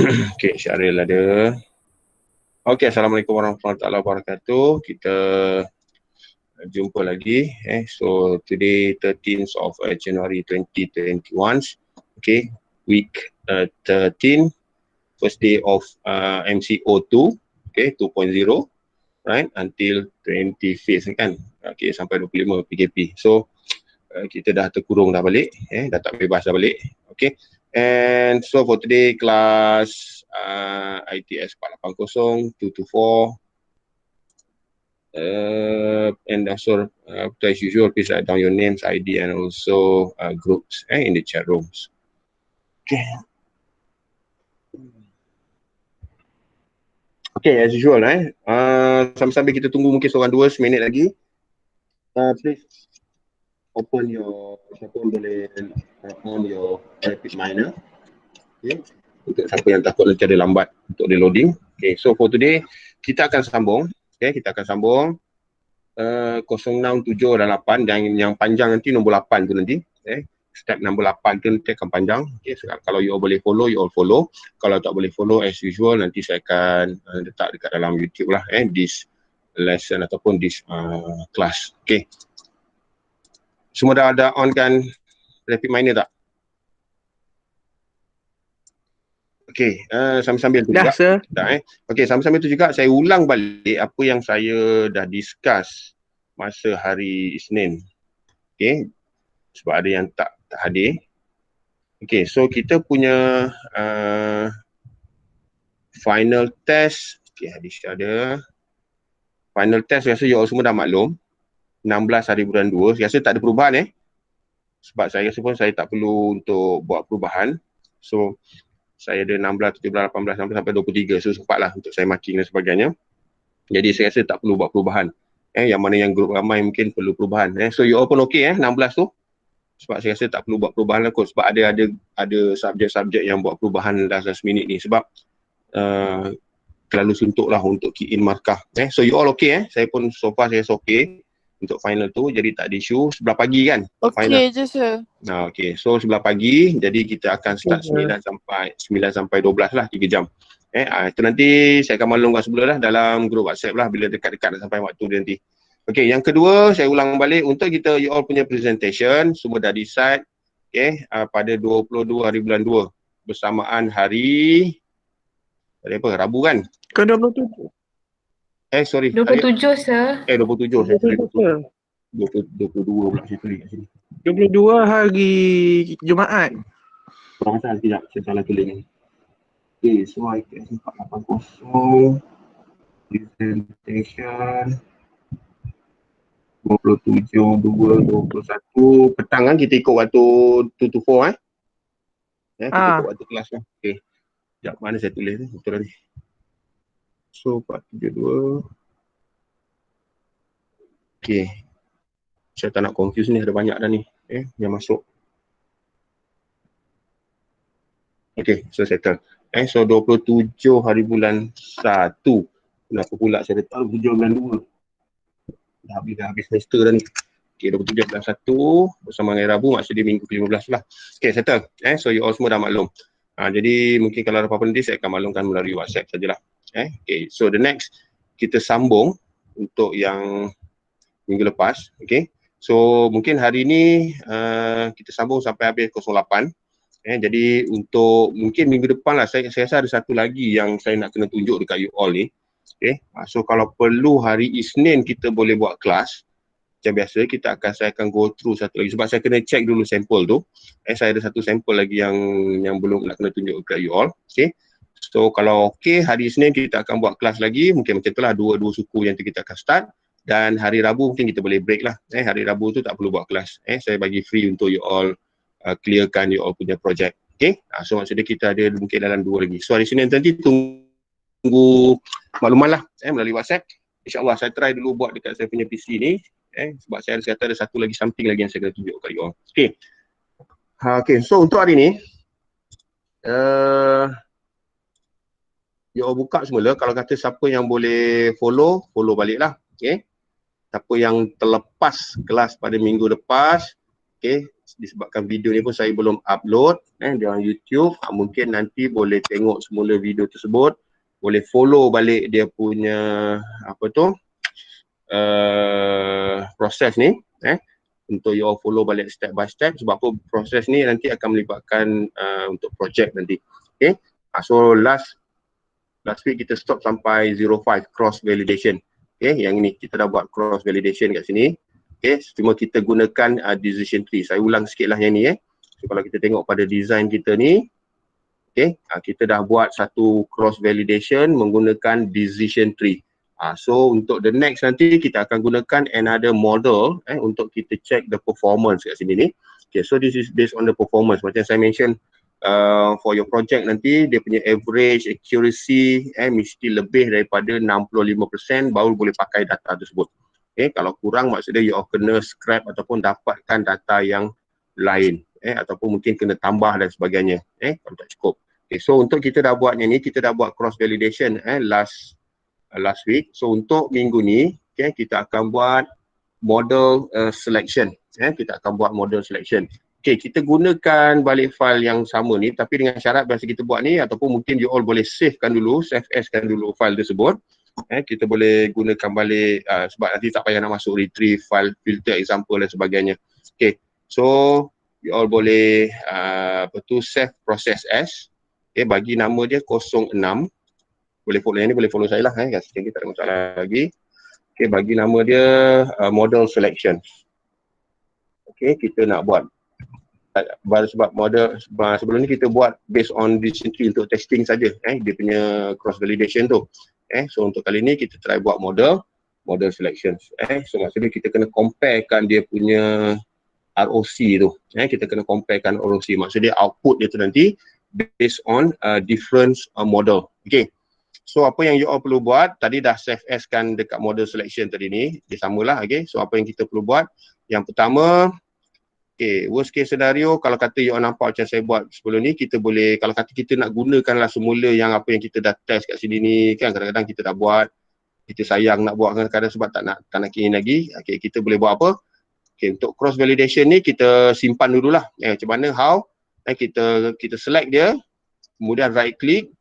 Okay, Syaril ada. Okay, Assalamualaikum warahmatullahi wabarakatuh. Kita jumpa lagi. So, today 13th of January 2021. Okay, week 13, first day of MCO2, okay, 2.0, right, until 25th kan. Okay, sampai 25 PKP. So, kita dah terkurung dah balik, dah tak bebas dah balik. Okay, and so for today class ITS 480 224, and also as usual, please write down your names, ID, and also groups in the chat rooms. Okay. Okay, as usual, sambil-sambil kita tunggu mungkin seorang dua seminit lagi. Please open your, siapa boleh on your rapid miner. Okay. Untuk siapa yang takut nanti ada lambat untuk reloading. Okay, so for today kita akan sambung. Okay, kita akan sambung 067 dan 8, dan yang panjang nanti nombor 8 tu nanti. Step nombor 8 tu nanti akan panjang. Okay, so kalau you all boleh follow, you all follow. Kalau tak boleh follow, as usual, nanti saya akan letak dekat dalam YouTube lah, this lesson ataupun this class. Okay. Semua dah ada on kan rapid miner tak? Okay, sambil-sambil tu juga. Sir. Okay, sambil-sambil tu juga saya ulang balik apa yang saya dah discuss masa hari Isnin. Okay, sebab ada yang tak hadir. Okay, so kita punya final test. Okay, hadis ada. Final test rasa you all semua dah maklum. 16 hari bulan 2. Saya rasa tak ada perubahan sebab saya rasa pun saya tak perlu untuk buat perubahan. So, saya ada 16, 17, 18 sampai 23. So, sempatlah untuk saya marking dan sebagainya. Jadi, saya rasa tak perlu buat perubahan. Yang mana yang grup ramai mungkin perlu perubahan. So, you all pun okay 16 tu. Sebab saya rasa tak perlu buat perubahan lah kot. Sebab ada subjek-subjek yang buat perubahan last minute ni. Sebab terlalu suntuk lah untuk key in markah. So, you all okay Saya pun so far saya okay untuk final tu, jadi tak ada isu. Sebelah pagi kan? Okay je sir. Okay, so sebelah pagi, jadi kita akan start 9 sampai 12 lah, 3 jam. Itu nanti saya akan maklumkan sebelum lah dalam grup WhatsApp lah bila dekat-dekat sampai waktu dia nanti. Okay, yang kedua saya ulang balik untuk kita you all punya presentation, semua dah decide pada 22 hari bulan 2 bersamaan hari apa? Rabu kan? Ke 27? Sorry. 27 sir. 27 saya tulis 22 pula saya tulis kat sini. 22 hari Jumaat. Kurang asal sekejap, saya salah tulis ni. Okay, so ITS 480 presentation 27, 2, 21 petang kan kita ikut waktu 2 to 4 kita ikut waktu kelas lah. Okay, sekejap mana saya tulis ni, betul ni. So 472. Okay, saya tak nak confuse ni, ada banyak dah ni yang masuk. Okay, so settle. So 27 hari bulan 1. Kenapa pula saya letak 27 bulan 2? Dah habis semester dah ni. Okay, 27 bulan 1 bersama hari Rabu, maksud dia minggu ke-15 lah. Okay, settle. So you all semua dah maklum. Jadi mungkin kalau ada apa-apa nanti saya akan maklumkan melalui WhatsApp sajalah. Okay, so the next kita sambung untuk yang minggu lepas. Okay, so mungkin hari ni kita sambung sampai habis 08. Jadi untuk mungkin minggu depan lah, saya rasa ada satu lagi yang saya nak kena tunjuk dekat you all ni. Okay, so kalau perlu hari Isnin kita boleh buat kelas. Macam biasa saya akan go through satu lagi sebab saya kena check dulu sampel tu. Saya ada satu sampel lagi yang belum nak kena tunjuk dekat you all. Okay, so kalau okay, hari Isnin kita akan buat kelas lagi. Mungkin macam itulah dua suku yang kita akan start. Dan hari Rabu mungkin kita boleh break lah. Hari Rabu tu tak perlu buat kelas. Saya bagi free untuk you all clearkan you all punya projek. Okay, so maksudnya kita ada mungkin dalam 2 lagi. So hari Senin nanti tunggu maklumat lah melalui WhatsApp. InsyaAllah saya try dulu buat dekat saya punya PC ni. Sebab saya ada satu lagi something lagi yang saya kena tunjuk kat you all. Okay. Okay, so untuk hari ni you all buka semula. Kalau kata siapa yang boleh follow balik lah. Okay. Siapa yang terlepas kelas pada minggu lepas, okay, disebabkan video ni pun saya belum upload di YouTube. Mungkin nanti boleh tengok semula video tersebut, boleh follow balik dia punya proses ni untuk you all follow balik step by step, sebab apa proses ni nanti akan melibatkan untuk projek nanti. Okay, so last week kita stop sampai 05 cross validation. Okay, yang ni kita dah buat cross validation kat sini. Okay, cuma kita gunakan decision tree. Saya ulang sikit lah yang ni. So kalau kita tengok pada design kita ni, okay, kita dah buat satu cross validation menggunakan decision tree. So untuk the next nanti kita akan gunakan another model untuk kita check the performance kat sini ni. Okay, so this is based on the performance. Macam saya mention, for your project nanti dia punya average accuracy mesti lebih daripada 65% baru boleh pakai data tersebut. Okay, kalau kurang maksudnya you all kena scrap ataupun dapatkan data yang lain ataupun mungkin kena tambah dan sebagainya kalau tak cukup. Okay, so untuk kita dah buatnya ni, kita dah buat cross validation last week. So untuk minggu ni, okay, kita akan buat model selection. Kita akan buat model selection. Okay, kita gunakan balik file yang sama ni, tapi dengan syarat biasa kita buat ni, ataupun mungkin you all boleh save as kan dulu file tersebut. Kita boleh gunakan balik sebab nanti tak payah nak masuk retrieve file, filter example dan sebagainya. Okay, so you all boleh save process as. Okay, bagi nama dia 06. Boleh follow yang ni, boleh follow saya lah sikit tak ada masalah lagi. Okay, bagi nama dia model selection. Okay, kita nak buat sebab model sebelum ni kita buat based on decision tree untuk testing saja dia punya cross validation tu. So untuk kali ni kita try buat model selection. So maksudnya kita kena comparekan dia punya ROC tu. Kita kena comparekan ROC, maksudnya output dia tu nanti based on different model. Okay, so apa yang you all perlu buat, tadi dah save as kan dekat model selection tadi ni, dia samalah. Okay, so apa yang kita perlu buat, yang pertama, okay, worst case scenario, kalau kata you all nampak macam saya buat sebelum ni, kita boleh, kalau kata kita nak gunakanlah semula yang apa yang kita dah test kat sini ni kan, kadang-kadang kita dah buat, kita sayang nak buat kadang-kadang sebab tak nak kini lagi. Okay, kita boleh buat apa? Okay, untuk cross validation ni kita simpan dululah. Macam mana, how? Kita select dia, kemudian right click.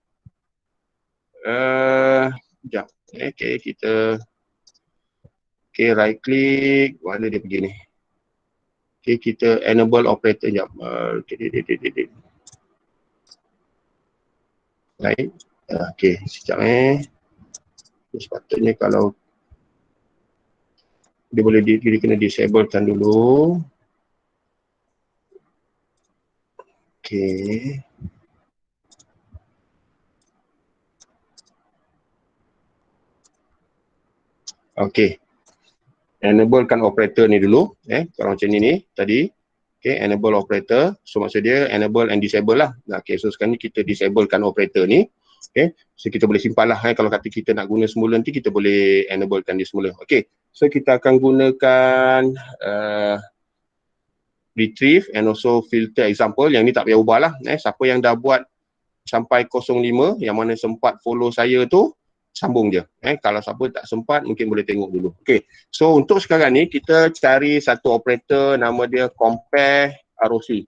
Sekejap. Okay, kita right click, mana dia pergi ni? Okay, kita enable operator. Sekejap. Right. Okay, sekejap sepatutnya kalau dia boleh dia kena disablekan dulu. Okay. Okay. Enablekan operator ni dulu. Kalau macam ni tadi. Okay, enable operator. So maksud dia enable and disable lah. Okay, so sekarang ni kita disablekan operator ni. Okay, so kita boleh simpan lah. Kalau kata kita nak guna semula nanti kita boleh enablekan dia semula. Okay, so kita akan gunakan retrieve and also filter example. Yang ni tak payah ubah lah. Siapa yang dah buat sampai 05 yang mana sempat follow saya tu, sambung je. Kalau siapa tak sempat mungkin boleh tengok dulu. Okay, so untuk sekarang ni kita cari satu operator, nama dia compare ROC.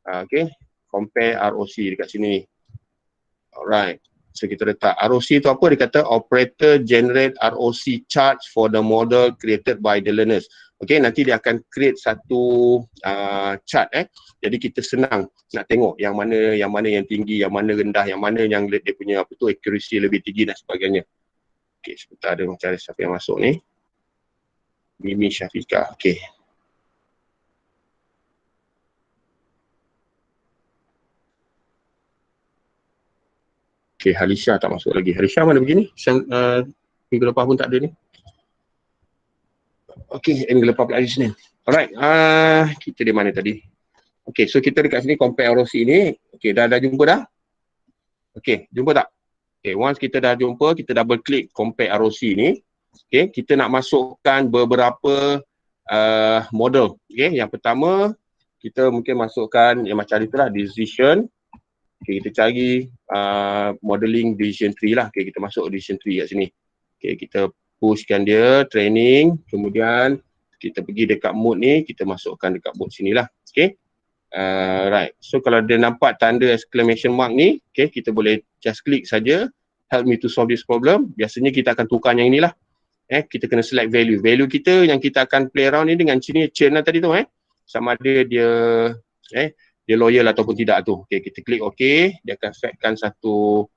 Okay, compare ROC dekat sini. Alright, so kita letak ROC tu apa? Dia kata operator generate ROC charts for the model created by the learners. Okay, nanti dia akan create satu chart. Jadi kita senang nak tengok yang mana yang tinggi, yang mana rendah, yang mana yang dia punya accuracy lebih tinggi dan sebagainya. Okay, sebentar ada mencari siapa yang masuk ni. Mimi Syafiqah. Okay. Okay, Halisha tak masuk lagi. Halisha mana begini? Minggu lepas pun tak ada ni. Okay, minggu lepas pula hari Senin. Alright, kita di mana tadi? Okay, so kita dekat sini compare ROC ni. Okay, dah jumpa dah? Okay, jumpa tak? Okay, once kita dah jumpa, kita double klik compare ROC ni. Okay, kita nak masukkan beberapa model. Okay, yang pertama, kita mungkin masukkan yang macam itulah, decision. Okay, kita cari modeling decision tree lah. Okay, kita masuk decision tree kat sini. Okay, kita pushkan dia, training, kemudian kita pergi dekat mode ni, kita masukkan dekat mode sini lah. Okay. Right. So kalau dia nampak tanda exclamation mark ni, okay, kita boleh just klik saja, help me to solve this problem. Biasanya kita akan tukar yang inilah. Kita kena select value. Value kita yang kita akan play around ni dengan sini chain lah tadi tu. Sama ada dia dia loyal ataupun tidak tu. Okay, kita klik OK, dia akan setkan satu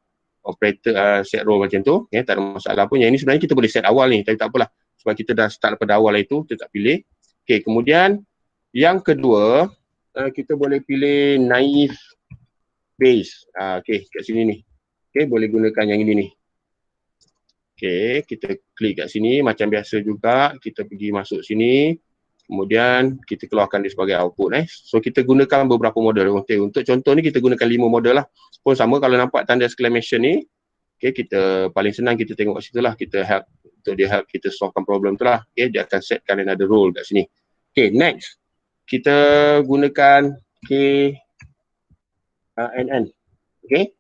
operator set row macam tu. Tak ada masalah pun. Yang ini sebenarnya kita boleh set awal ni, tapi tak apalah. Sebab kita dah start pada awal itu, kita tak pilih. Okay, kemudian yang kedua, kita boleh pilih naive base. Okay, kat sini ni. Okay, boleh gunakan yang ini ni. Okay, kita klik kat sini macam biasa juga. Kita pergi masuk sini. Kemudian kita keluarkan dia sebagai output. So kita gunakan beberapa model. Okay, untuk contoh ni kita gunakan 5 model lah. Pun sama kalau nampak tanda exclamation ni. Okay, kita paling senang kita tengok kat situ lah. Kita help, untuk dia help kita solvekan problem tu lah. Okay, dia akan setkan another role kat sini. Okay, next. Kita gunakan KNN. Okay.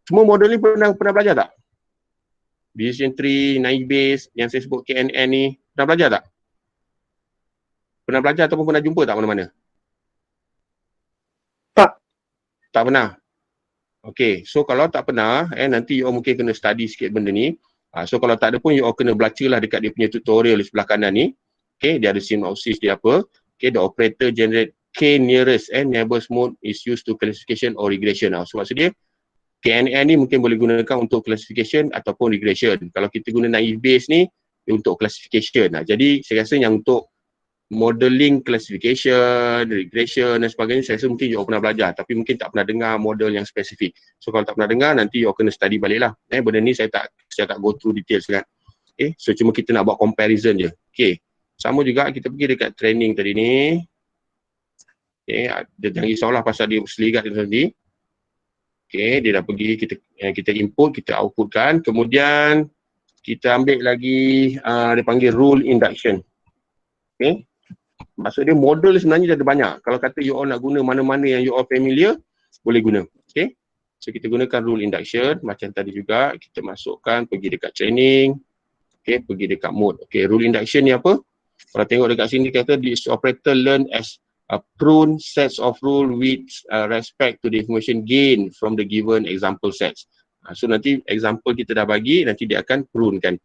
Semua model ni pernah belajar tak? Decision tree, naive base, yang saya sebut KNN ni, pernah belajar tak? Pernah belajar ataupun pernah jumpa tak mana-mana? Tak. Tak pernah? Okay, so kalau tak pernah, nanti you all mungkin kena study sikit benda ni. So kalau tak ada pun, you all kena baca lah dekat dia punya tutorial di sebelah kanan ni. Okay, dia ada synopsis dia apa. Okay, the operator generate K nearest and neighbors mode is used to classification or regression. So maksud dia, KNN ni mungkin boleh gunakan untuk classification ataupun regression. Kalau kita guna naive base ni, untuk classification. Jadi saya rasa yang untuk modeling classification, regression dan sebagainya, saya rasa mungkin you all pernah belajar. Tapi mungkin tak pernah dengar model yang spesifik. So kalau tak pernah dengar, nanti you all kena study balik lah. Benda ni saya tak go through details kan. Okay, so cuma kita nak buat comparison je. Okay, sama juga kita pergi dekat training tadi ni. Okay, jangan risaulah pasal dia seligat tadi. Okay, dia dah pergi, kita input, kita outputkan. Kemudian kita ambil lagi, dia panggil rule induction. Okay, maksud dia model sebenarnya dah ada banyak. Kalau kata you all nak guna mana-mana yang you all familiar, boleh guna. Okay, so kita gunakan rule induction. Macam tadi juga, kita masukkan, pergi dekat training. Okay, pergi dekat mode. Okay, rule induction ni apa? Kalau tengok dekat sini, kata this operator learn as prune sets of rule with respect to the information gained from the given example sets. So nanti example kita dah bagi, nanti dia akan prune kan.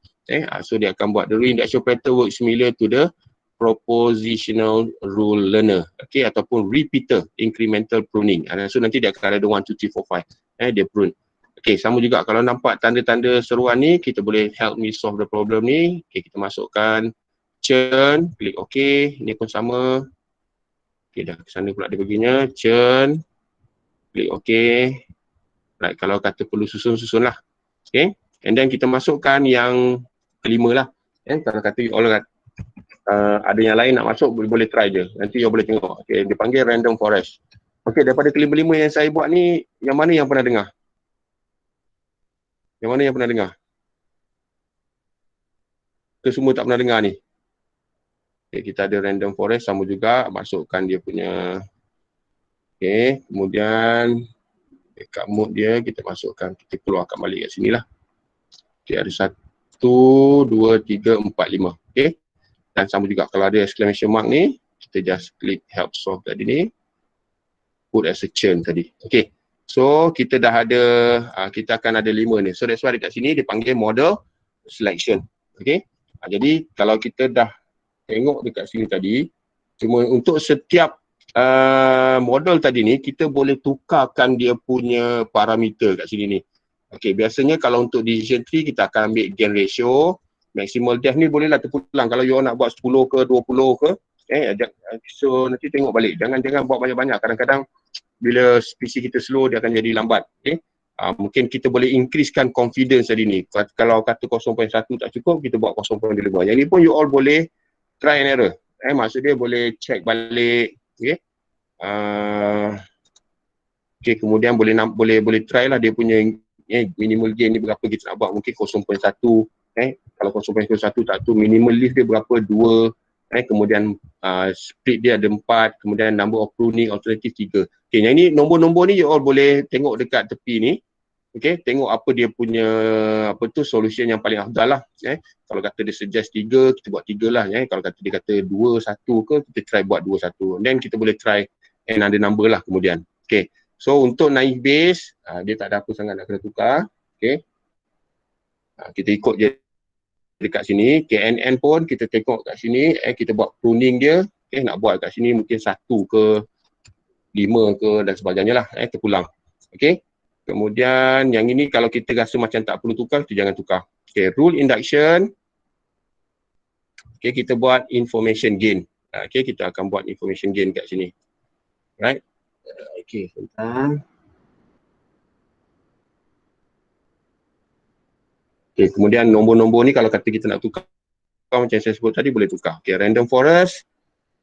So dia akan buat the rule induction operator work similar to the propositional rule learner. Okay, ataupun repeater incremental pruning. So nanti dia akan ada 1, 2, 3, 4, 5. Dia prune. Okay, sama juga kalau nampak tanda-tanda seruan ni, kita boleh help me solve the problem ni. Okay, kita masukkan churn, klik OK. Ni pun sama. Okay, dah ke sana pula dia baginya. Churn, klik OK. Right, kalau kata perlu susun lah. Okay, and then kita masukkan yang kelima lah. Kalau kata you all ada yang lain nak masuk, boleh try je. Nanti you all boleh tengok. Okay, dia panggil random forest. Okay, daripada kelima-lima yang saya buat ni, yang mana yang pernah dengar? Yang mana yang pernah dengar? Ke semua tak pernah dengar ni? Okay, kita ada random forest sama juga, masukkan dia punya. Okay, kemudian dekat mode dia kita masukkan, kita keluarkan balik kat sini lah. Okay, ada 1, 2, 3, 4, 5. Okay, dan sama juga kalau ada exclamation mark ni, kita just klik help solve tadi ni, put as a churn tadi. Okay, so kita dah ada, kita akan ada 5 ni. So that's why dekat sini dia panggil model selection. Okay, jadi kalau kita dah tengok dekat sini tadi, cuma untuk setiap model tadi ni, kita boleh tukarkan dia punya parameter kat sini ni. Okay, biasanya kalau untuk decision tree, kita akan ambil gain ratio, maximal depth ni bolehlah terpulang. Kalau you nak buat 10 ke 20 ke, so nanti tengok balik. Jangan buat banyak-banyak. Kadang-kadang bila PC kita slow, dia akan jadi lambat. Okay, mungkin kita boleh increasekan confidence tadi ni. Kalau kata 0.1 tak cukup, kita buat 0.5. Yang ni pun you all boleh try and error. Maksud dia boleh check balik. Okay, okay, kemudian boleh try lah dia punya minimal gain ni berapa kita nak buat. Mungkin 0.1. Kalau 0.1 tak tu, minimal lift dia berapa, 2. Kemudian split dia ada 4. Kemudian number of pruning alternative 3. Okay, yang ni nombor-nombor ni you all boleh tengok dekat tepi ni. Okay, tengok apa dia punya solution yang paling afdal lah. Kalau kata dia suggest 3, kita buat 3 lah. Kalau kata dia kata 2, 1 ke, kita try buat 2, 1. Then kita boleh try another number lah kemudian. Okay, so untuk naif base, dia tak ada apa sangat nak kena tukar. Okay, kita ikut je dekat sini. KNN pun kita tengok kat sini, kita buat pruning dia. Okay, nak buat kat sini mungkin 1 ke 5 ke dan sebagainya lah. Terpulang. Okay. Kemudian yang ini kalau kita rasa macam tak perlu tukar, kita jangan tukar. Okay, rule induction. Okay, kita buat information gain. Okay, kita akan buat information gain kat sini. Right. Okay, sebentar. Okay, kemudian nombor-nombor ni kalau kata kita nak tukar, macam saya sebut tadi boleh tukar. Okay, random forest.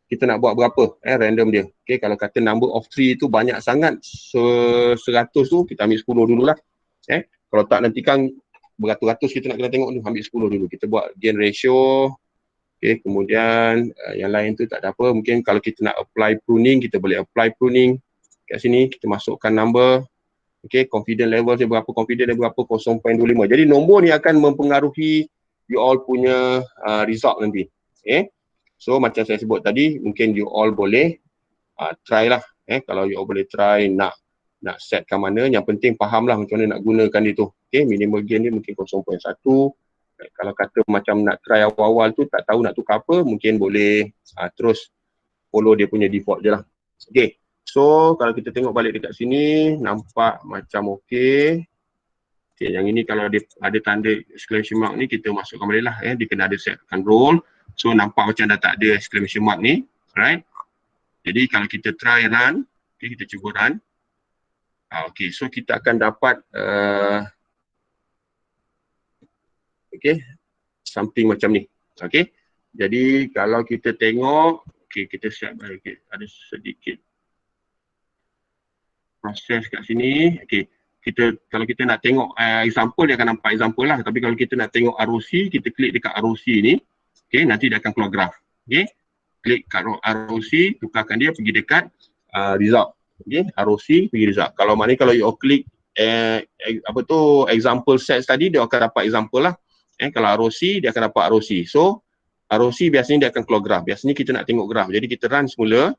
Kita nak buat berapa? Random dia. Okay, kalau kata number of 3 tu banyak sangat, 100 tu kita ambil 10 dululah. Kalau tak nanti kan beratus-ratus kita nak kena tengok tu, ambil 10 dulu. Kita buat gain ratio. Okay, kemudian yang lain tu tak ada apa. Mungkin kalau kita nak apply pruning, kita boleh apply pruning. Kat sini kita masukkan number. Okay, confidence level dia berapa, confidence dia berapa, 0.25. Jadi nombor ni akan mempengaruhi you all punya result nanti. Okay. So macam saya sebut tadi, mungkin you all boleh try lah. Kalau you all boleh try nak setkan mana, yang penting faham lah macam mana nak gunakan dia tu. Okay, minimal gain dia mungkin 0.1. Kalau kata macam nak try awal-awal tu tak tahu nak tukar apa, mungkin boleh terus follow dia punya default je lah. Okay, so kalau kita tengok balik dekat sini, nampak macam okay. Okay, yang ini kalau dia ada tanda exclamation mark ni, kita masukkan balik lah. Dia kena ada setkan role. So nampak macam dah tak ada exclamation mark ni, right? Jadi kalau kita try run, okay, kita cuba run. Okay, so kita akan dapat okay, something macam ni. Okay, jadi kalau kita tengok, okay, kita siap balik, okay, ada sedikit proses kat sini. Okay, kalau kita nak tengok example, dia akan nampak example lah. Tapi kalau kita nak tengok ROC, kita klik dekat ROC ni. Okay, nanti dia akan keluar graf. Okay, klik kat ROC, tukarkan dia pergi dekat result. Okay, ROC pergi result. Kalau you klik example sets tadi, dia akan dapat example lah. Kalau ROC, dia akan dapat ROC. So, ROC biasanya dia akan keluar graf. Biasanya kita nak tengok graf. Jadi kita run semula.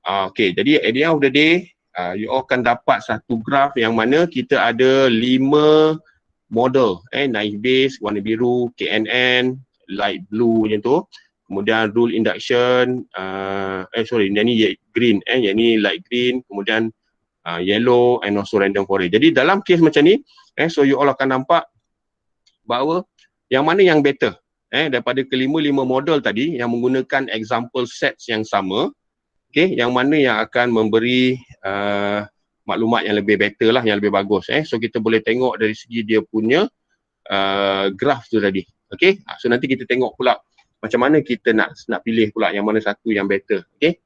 Okay, jadi at the end of the day, you all akan dapat satu graf yang mana kita ada 5 model. Naif base, warna biru, KNN, light blue macam tu. Kemudian rule induction, yang ni green, yang ni light green, kemudian yellow and also random forest. Jadi dalam case macam ni, so you all akan nampak bahawa yang mana yang better daripada kelima-lima model tadi yang menggunakan example sets yang sama, okay, yang mana yang akan memberi maklumat yang lebih better lah, yang lebih bagus. So kita boleh tengok dari segi dia punya graph tu tadi. Okay, so nanti kita tengok pula macam mana kita nak pilih pula yang mana satu yang better. Okay,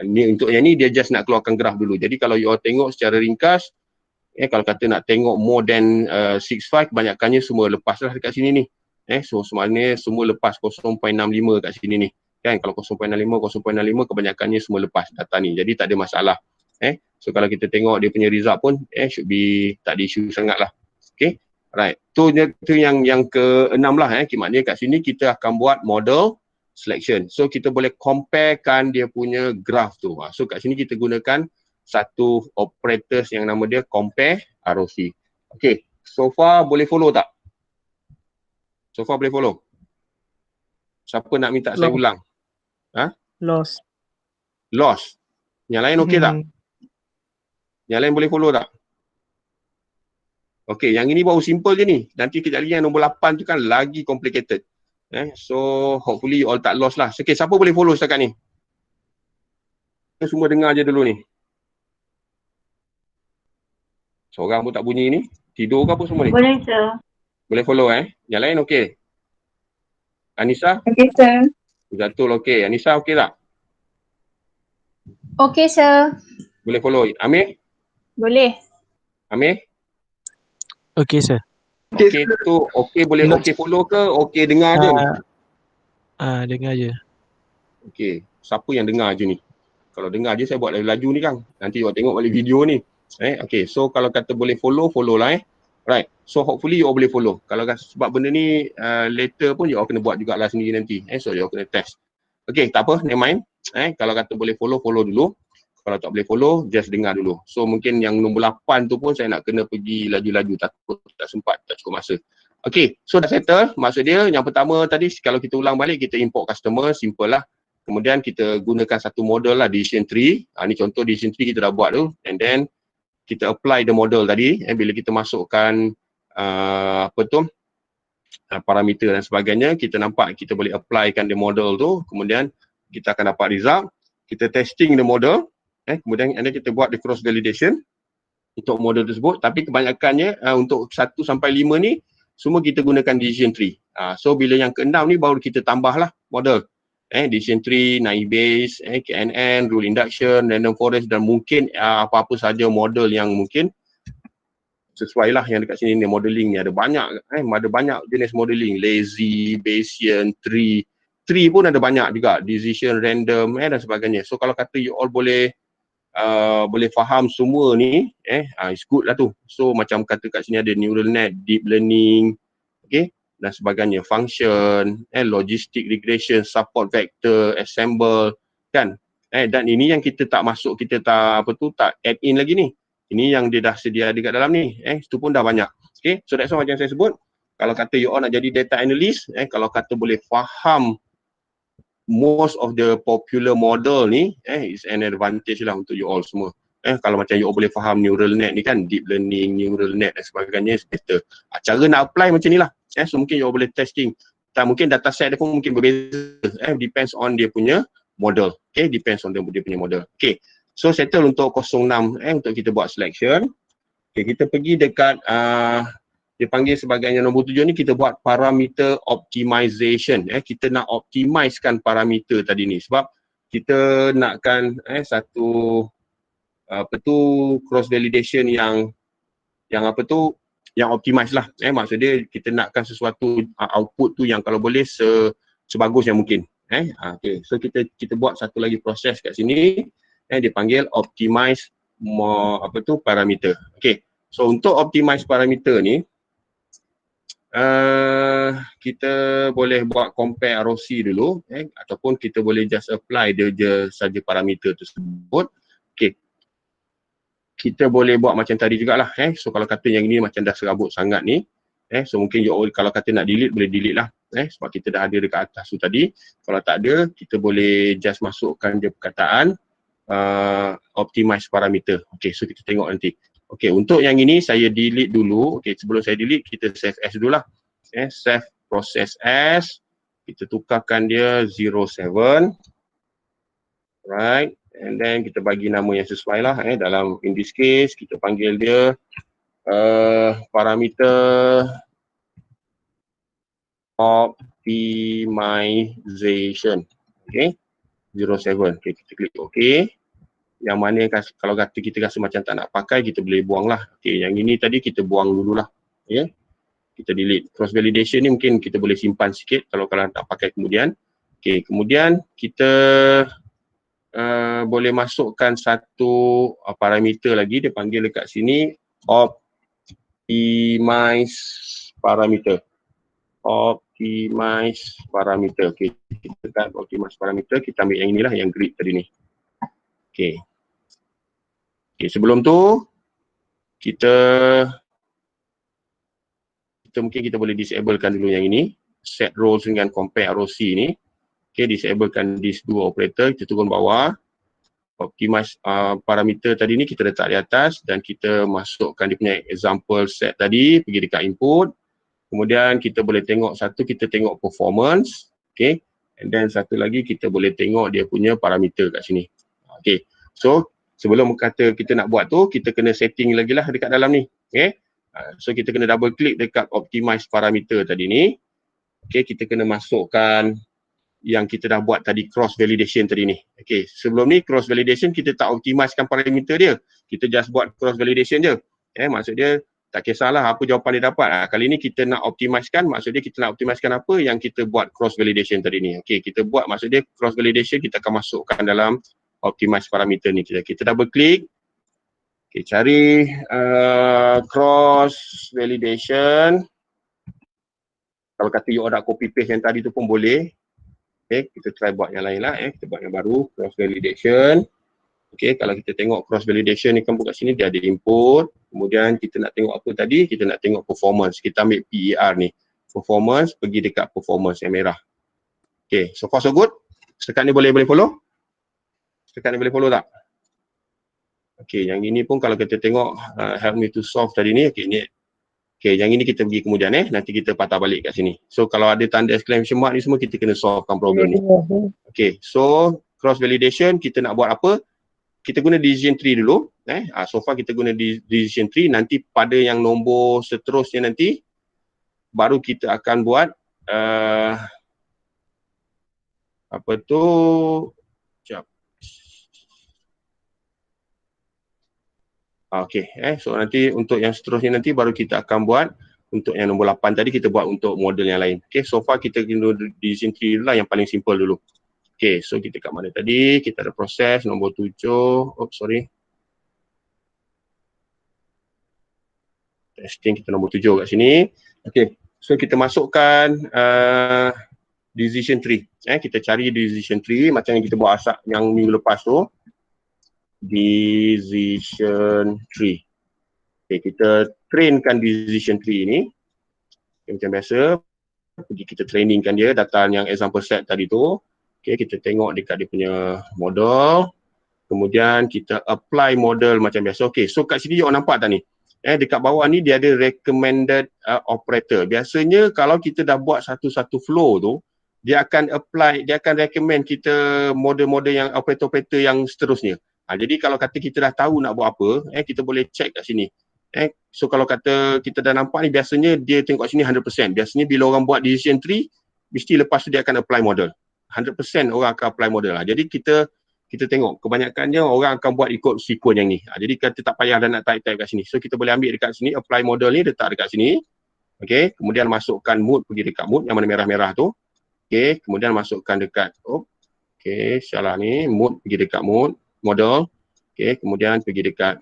ni untuk yang ni dia just nak keluarkan graph dulu. Jadi kalau you all tengok secara ringkas, kalau kata nak tengok more than 6.5, kebanyakannya semua lepas lah dekat sini ni. So sebenarnya semua lepas 0.65 kat sini ni. Kan, kalau 0.65 kebanyakannya semua lepas data ni. Jadi tak ada masalah. So kalau kita tengok dia punya result pun should be tak ada isu sangat lah. Okay, right. Tu yang ke-6 lah. Maknanya kat sini kita akan buat model selection. So kita boleh comparekan dia punya graph tu. So kat sini kita gunakan satu operators yang nama dia compare ROC. Okay, so far boleh follow tak? So far boleh follow? Siapa nak minta saya ulang? Lost. Lost. Yang lain okey tak? Yang lain boleh follow tak? Okey, yang ini baru simple je ni. Nanti kejap lagi yang nombor 8 tu kan lagi complicated. So hopefully you all tak lost lah. Okay, siapa boleh follow setakat ni? Semua dengar je dulu ni. Seorang pun tak bunyi ni. Tidur ke apa semua ni? Boleh, sir. Boleh follow Yang lain okey? Anissa? Okey, sir. Zatul okey. Anissa okey tak? Okey, sir. Boleh follow. Amir? Boleh. Amir? Okey, sir. Okey tu okey boleh okey follow ke okey dengar je ni? Dengar je. Okey. Siapa yang dengar je ni? Kalau dengar je saya buat laju ni kan. Nanti awak tengok balik video ni. Okay, so kalau kata boleh follow lah Right, so hopefully you all boleh follow. Kalau sebab benda ni later pun you all kena buat jugalah sendiri nanti. So you all kena test. Okay, tak apa, never mind. Kalau kata boleh follow dulu. Kalau tak boleh follow, just dengar dulu. So mungkin yang nombor 8 tu pun saya nak kena pergi laju-laju, takut tak sempat, tak cukup masa. Okay, so dah settle. Maksud dia yang pertama tadi, kalau kita ulang balik, kita import customer, simple lah. Kemudian kita gunakan satu model lah, decision tree. Ni contoh decision tree kita dah buat tu. And then kita apply the model tadi. Bila kita masukkan parameter dan sebagainya, kita nampak kita boleh applykan the model tu. Kemudian kita akan dapat result. Kita testing the model. Kemudian kita buat the cross validation untuk model tersebut, tapi kebanyakannya untuk 1 sampai 5 ni semua kita gunakan decision tree. So bila yang ke-6 ni baru kita tambahlah model. Decision tree, naive Bayes, KNN, rule induction, random forest dan mungkin apa-apa saja model yang mungkin sesuai lah yang dekat sini ni. Modeling ni ada banyak, ada banyak jenis modeling, lazy, Bayesian, tree pun ada banyak juga, decision, random dan sebagainya. So kalau kata you all boleh faham semua ni, it's good lah tu. So macam kata kat sini ada neural net, deep learning, okay, dan sebagainya, function, logistic regression, support vector, assemble, kan. Dan ini yang kita tak masuk, kita tak add in lagi ni. Ini yang dia dah sedia dekat dalam ni, itu pun dah banyak. Okay, so that's why macam saya sebut, kalau kata you all nak jadi data analyst, kalau kata boleh faham most of the popular model ni, is an advantage lah untuk you all semua. Kalau macam you all boleh faham neural net ni kan, deep learning, neural net dan sebagainya, is better. Cara nak apply macam ni lah. So mungkin you all boleh testing. Mungkin data set dia pun mungkin berbeza. Depends on dia punya model. Okay, depends on dia punya model. Okay, so settle untuk 06 untuk kita buat selection. Okay, kita pergi dekat dia panggil sebagainya nombor 7 ni, kita buat parameter optimization. Kita nak optimizekan parameter tadi ni sebab kita nakkan satu cross validation yang optimize lah. Maksud dia kita nakkan sesuatu output tu yang kalau boleh sebagus yang mungkin. Okay, so kita buat satu lagi proses kat sini, dia panggil optimize parameter. Okay, so untuk optimize parameter ni kita boleh buat compare ROC dulu, ataupun kita boleh just apply dia je saja parameter tersebut. Okay, kita boleh buat macam tadi jugalah. So kalau kata yang ini macam dah serabut sangat ni, so mungkin you all kalau kata nak delete boleh delete lah, sebab kita dah ada dekat atas tu tadi. Kalau tak ada, kita boleh just masukkan dia perkataan optimize parameter. Okay, so kita tengok nanti. Okay, untuk yang ini saya delete dulu. Okay, sebelum saya delete, kita save as dulu lah. Save process as. Kita tukarkan dia 07. Right, and then kita bagi nama yang sesuai lah. Dalam in this case, kita panggil dia parameter optimization. Okay, 07. Okay, kita klik okay. Yang mana kalau kata kita rasa macam tak nak pakai, kita boleh buang lah. Okay, yang ini tadi kita buang dululah. Okay, kita delete. Cross validation ni mungkin kita boleh simpan sikit kalau tak pakai kemudian. Okay, kemudian kita boleh masukkan satu parameter lagi, dia panggil dekat sini optimize parameter. Optimize parameter. Okay, kita tekan optimize parameter, kita ambil yang inilah, yang grid tadi ni. Okay. Okay, sebelum tu kita mungkin kita boleh disablekan dulu yang ini, set rows dengan compare ROC ni. Okay, disablekan these dua operator, kita turun bawah, optimize parameter tadi ni kita letak di atas dan kita masukkan dia punya example set tadi, pergi dekat input. Kemudian kita boleh tengok satu, kita tengok performance, okay, and then satu lagi kita boleh tengok dia punya parameter kat sini. Okay, so sebelum kata kita nak buat tu, kita kena setting lagi lah dekat dalam ni. Okay, so kita kena double click dekat optimize parameter tadi ni. Okay, kita kena masukkan yang kita dah buat tadi, cross validation tadi ni. Okay, sebelum ni cross validation kita tak optimizekan parameter dia, kita just buat cross validation je. Maksud dia tak kisahlah apa jawapan dia dapat. Kali ni kita nak optimizekan, maksud dia kita nak optimizekan apa yang kita buat cross validation tadi ni. Okay, kita buat, maksud dia cross validation kita akan masukkan dalam optimize parameter ni. Kita double click. Okay, cari cross validation. Kalau kata you nak copy paste yang tadi tu pun boleh. Okay, kita try buat yang lain lah. Kita buat yang baru, cross validation. Okay, kalau kita tengok cross validation ni kan buka sini dia ada input. Kemudian kita nak tengok apa tadi? Kita nak tengok performance. Kita ambil PER ni. Performance, pergi dekat performance yang merah. Okay, so far so good. Setakat ni boleh follow? Setakat ni boleh follow tak? Okay, yang ini pun kalau kita tengok help me to solve tadi ni. Okay, ni. Okay, yang ini kita pergi kemudian nanti kita patah balik kat sini. So kalau ada tanda exclamation mark ni semua kita kena solvekan problem ni. Okay, so cross validation kita nak buat apa? Kita guna decision tree dulu. So far kita guna decision tree. Nanti pada yang nombor seterusnya nanti baru kita akan buat apa tu? Sekejap. Okay, so nanti untuk yang seterusnya nanti baru kita akan buat untuk yang nombor 8 tadi kita buat untuk model yang lain. Okay, so far kita guna decision tree dulu lah yang paling simple dulu. Okay, so kita kat mana tadi? Kita ada proses nombor 7. Oops, sorry. Testing kita nombor 7 kat sini. Okay, so kita masukkan decision tree. Kita cari decision tree macam yang kita buat asap yang minggu lepas tu. Decision tree. Okay, kita trainkan decision tree ni. Okay, macam biasa, pergi kita trainingkan dia data yang example set tadi tu. Okay, kita tengok dekat dia punya model. Kemudian kita apply model macam biasa. Okay, so kat sini you nampak tak ni? Dekat bawah ni dia ada recommended operator. Biasanya kalau kita dah buat satu-satu flow tu, dia akan apply, dia akan recommend kita model-model yang operator-operator yang seterusnya. Jadi kalau kata kita dah tahu nak buat apa, kita boleh check kat sini. So kalau kata kita dah nampak ni, biasanya dia tengok sini 100%. Biasanya bila orang buat decision tree, mesti lepas tu dia akan apply model. 100% orang akan apply model lah. Jadi kita tengok kebanyakannya orang akan buat ikut sequence yang ni. Jadi kita tak payah dah nak type kat sini. So kita boleh ambil dekat sini, apply model ni, letak dekat sini. Okay, kemudian masukkan mood, pergi dekat mood yang mana merah-merah tu. Okay, kemudian masukkan dekat, okay, salah ni, mood, pergi dekat mood, model. Okay, kemudian pergi dekat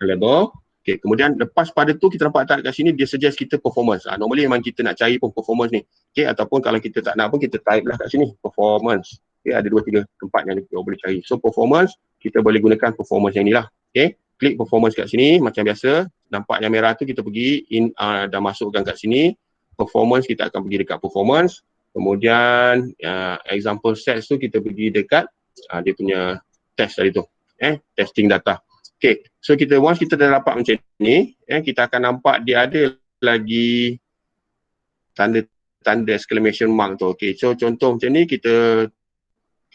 label. Okay, kemudian lepas pada tu kita nampak tak kat sini dia suggest kita performance. Normally memang kita nak cari pun performance ni. Okay, ataupun kalau kita tak nak pun kita type lah kat sini performance. Okay, ada 2-3 tempat yang kita boleh cari. So performance, kita boleh gunakan performance yang ni lah. Okay, klik performance kat sini macam biasa. Nampak yang merah tu kita pergi dah masukkan kat sini. Performance kita akan pergi dekat performance. Kemudian example sets tu kita pergi dekat dia punya test tadi tu. Testing data. Okay, so once kita dah dapat macam ni, kita akan nampak dia ada lagi tanda exclamation mark tu. Okay, so contoh macam ni kita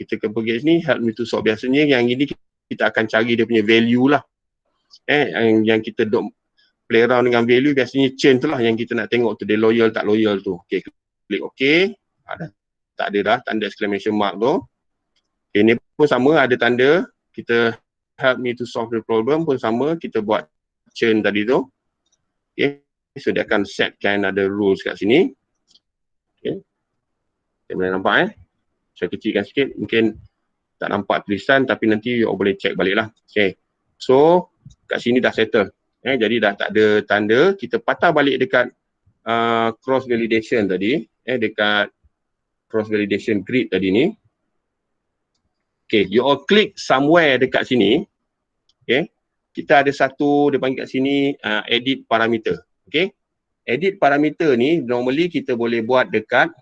pergi sini, help me to solve. Biasanya yang ini kita akan cari dia punya value lah. Yang kita duk play around dengan value, biasanya chain tu lah yang kita nak tengok tu, dia loyal tak loyal tu. Okay, klik OK. Tak ada dah tanda exclamation mark tu. Okay, ni pun sama, ada tanda. Kita help me to solve the problem pun sama, kita buat chain tadi tu. Okay, so dia akan setkan ada rules kat sini. Okay, kita boleh nampak saya kecilkan sikit, mungkin tak nampak tulisan tapi nanti you boleh check balik lah. Okay, so kat sini dah settle. Jadi dah tak ada tanda, kita patah balik dekat cross validation tadi, dekat cross validation grid tadi ni. Okay, you all click somewhere dekat sini. Okay, kita ada satu, dia panggil kat sini edit parameter. Okay, edit parameter ni normally kita boleh buat dekat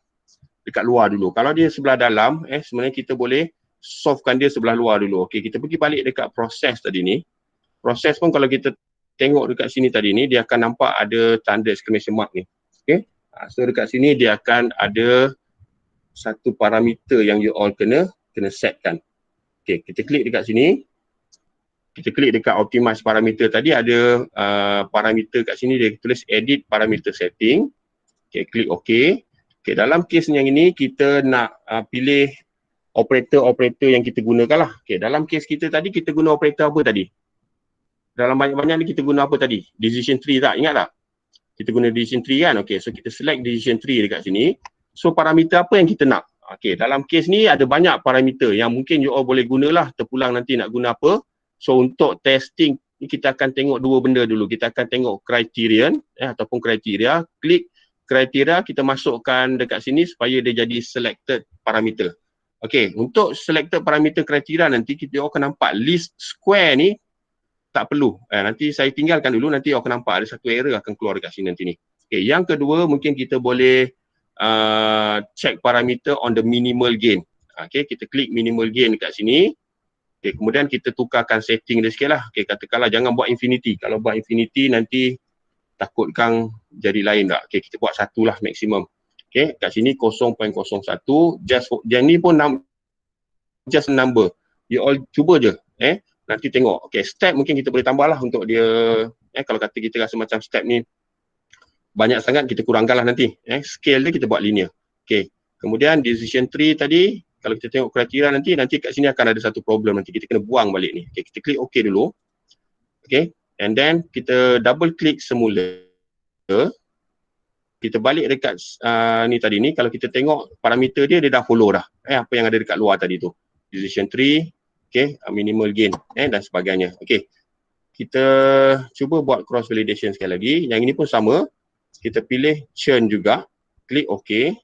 luar dulu. Kalau dia sebelah dalam, sebenarnya kita boleh solvekan dia sebelah luar dulu. Okay, kita pergi balik dekat proses tadi ni. Proses pun kalau kita tengok dekat sini tadi ni, dia akan nampak ada tanda exclamation mark ni. Okay, so dekat sini dia akan ada satu parameter yang you all kena setkan. Okay, kita klik dekat sini. Kita klik dekat optimize parameter tadi, ada parameter kat sini dia tulis edit parameter setting. Okay, klik OK. Okay, dalam case yang ini kita nak pilih operator-operator yang kita gunakan lah. Okay, dalam case kita tadi kita guna operator apa tadi? Dalam banyak-banyak ni kita guna apa tadi? Decision tree tak? Ingat tak? Kita guna decision tree kan? Okay, so kita select decision tree dekat sini. So parameter apa yang kita nak? Okay, dalam case ni ada banyak parameter yang mungkin you all boleh gunalah terpulang nanti nak guna apa. So untuk testing ni kita akan tengok dua benda dulu. Kita akan tengok criterion ataupun kriteria. Klik kriteria, kita masukkan dekat sini supaya dia jadi selected parameter. Okey, untuk selected parameter kriteria nanti kita akan nampak list square ni tak perlu. Nanti saya tinggalkan dulu, nanti akan nampak ada satu error akan keluar dekat sini nanti ni. Okey, yang kedua mungkin kita boleh check parameter on the minimal gain. Okey, kita klik minimal gain dekat sini. Okey, kemudian kita tukarkan setting dia sikit lah. Okey, katakanlah jangan buat infinity. Kalau buat infinity nanti takutkan jadi lain tak. Okey, kita buat satu lah maksimum. Okey, kat sini 0.01. Yang ni pun just number. You all cuba je. Nanti tengok. Okey, step mungkin kita boleh tambah lah untuk dia. Kalau kata kita rasa macam step ni banyak sangat, kita kurangkan lah nanti. Scale dia kita buat linear. Okey, kemudian decision tree tadi. Kalau kita tengok kriteria nanti kat sini akan ada satu problem nanti. Kita kena buang balik ni. Okay, kita klik OK dulu. Okay, and then kita double klik semula. Kita balik dekat ni tadi ni. Kalau kita tengok parameter dia dah follow dah. Apa yang ada dekat luar tadi tu. Decision tree. Okay, minimal gain. Dan sebagainya. Okay, kita cuba buat cross validation sekali lagi. Yang ini pun sama. Kita pilih churn juga. Klik OK.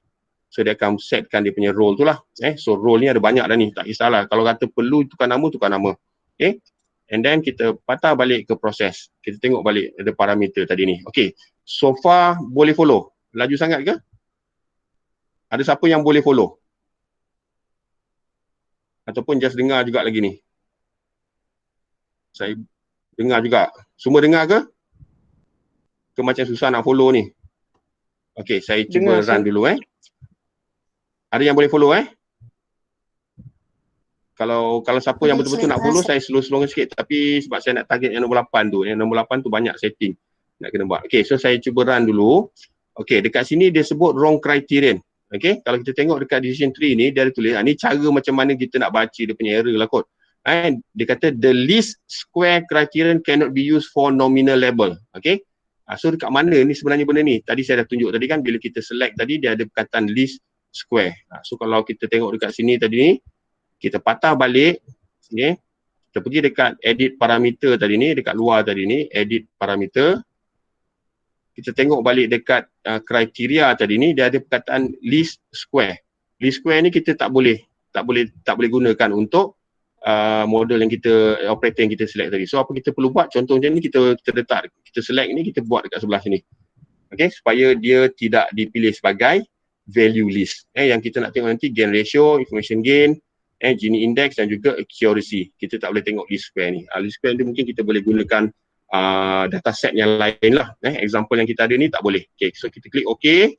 So dia akan setkan dia punya role tu lah. So role ni ada banyak dah ni, tak kisahlah. Kalau kata perlu tukar nama, tukar nama. Okay. And then kita patah balik ke proses. Kita tengok balik ada parameter tadi ni. Okay. So far boleh follow. Laju sangat ke? Ada siapa yang boleh follow? Ataupun just dengar juga lagi ni? Saya dengar juga. Semua dengar ke? Ke macam susah nak follow ni? Okay, saya cuba run dulu Ada yang boleh follow Kalau siapa yang betul-betul nak follow, saya slow sikit. Tapi sebab saya nak target yang nombor 8 tu. Yang nombor 8 tu banyak setting nak kena buat. Okay, so saya cuba run dulu. Okay, dekat sini dia sebut wrong criterion. Okay, kalau kita tengok dekat decision tree ni, dia ada tulis, ni cara macam mana kita nak baca dia punya error lah kot. Dia kata the least square criterion cannot be used for nominal label. Okay, so dekat mana ni sebenarnya benda ni? Tadi saya dah tunjuk tadi kan, bila kita select tadi, dia ada perkataan list square. So kalau kita tengok dekat sini tadi ni, kita patah balik, okay. Kita pergi dekat edit parameter tadi ni, dekat luar tadi ni, edit parameter. Kita tengok balik dekat kriteria tadi ni, dia ada perkataan list square. List square ni kita tak boleh gunakan untuk model yang kita, operator yang kita select tadi. So apa kita perlu buat, contohnya ni kita letak, kita select ni, kita buat dekat sebelah sini. Okay, supaya dia tidak dipilih sebagai value list. Yang kita nak tengok nanti gain ratio, information gain, Gini index dan juga accuracy. Kita tak boleh tengok list square ni. List square ni mungkin kita boleh gunakan dataset yang lain lah. Example yang kita ada ni tak boleh. Okay, so kita klik OK.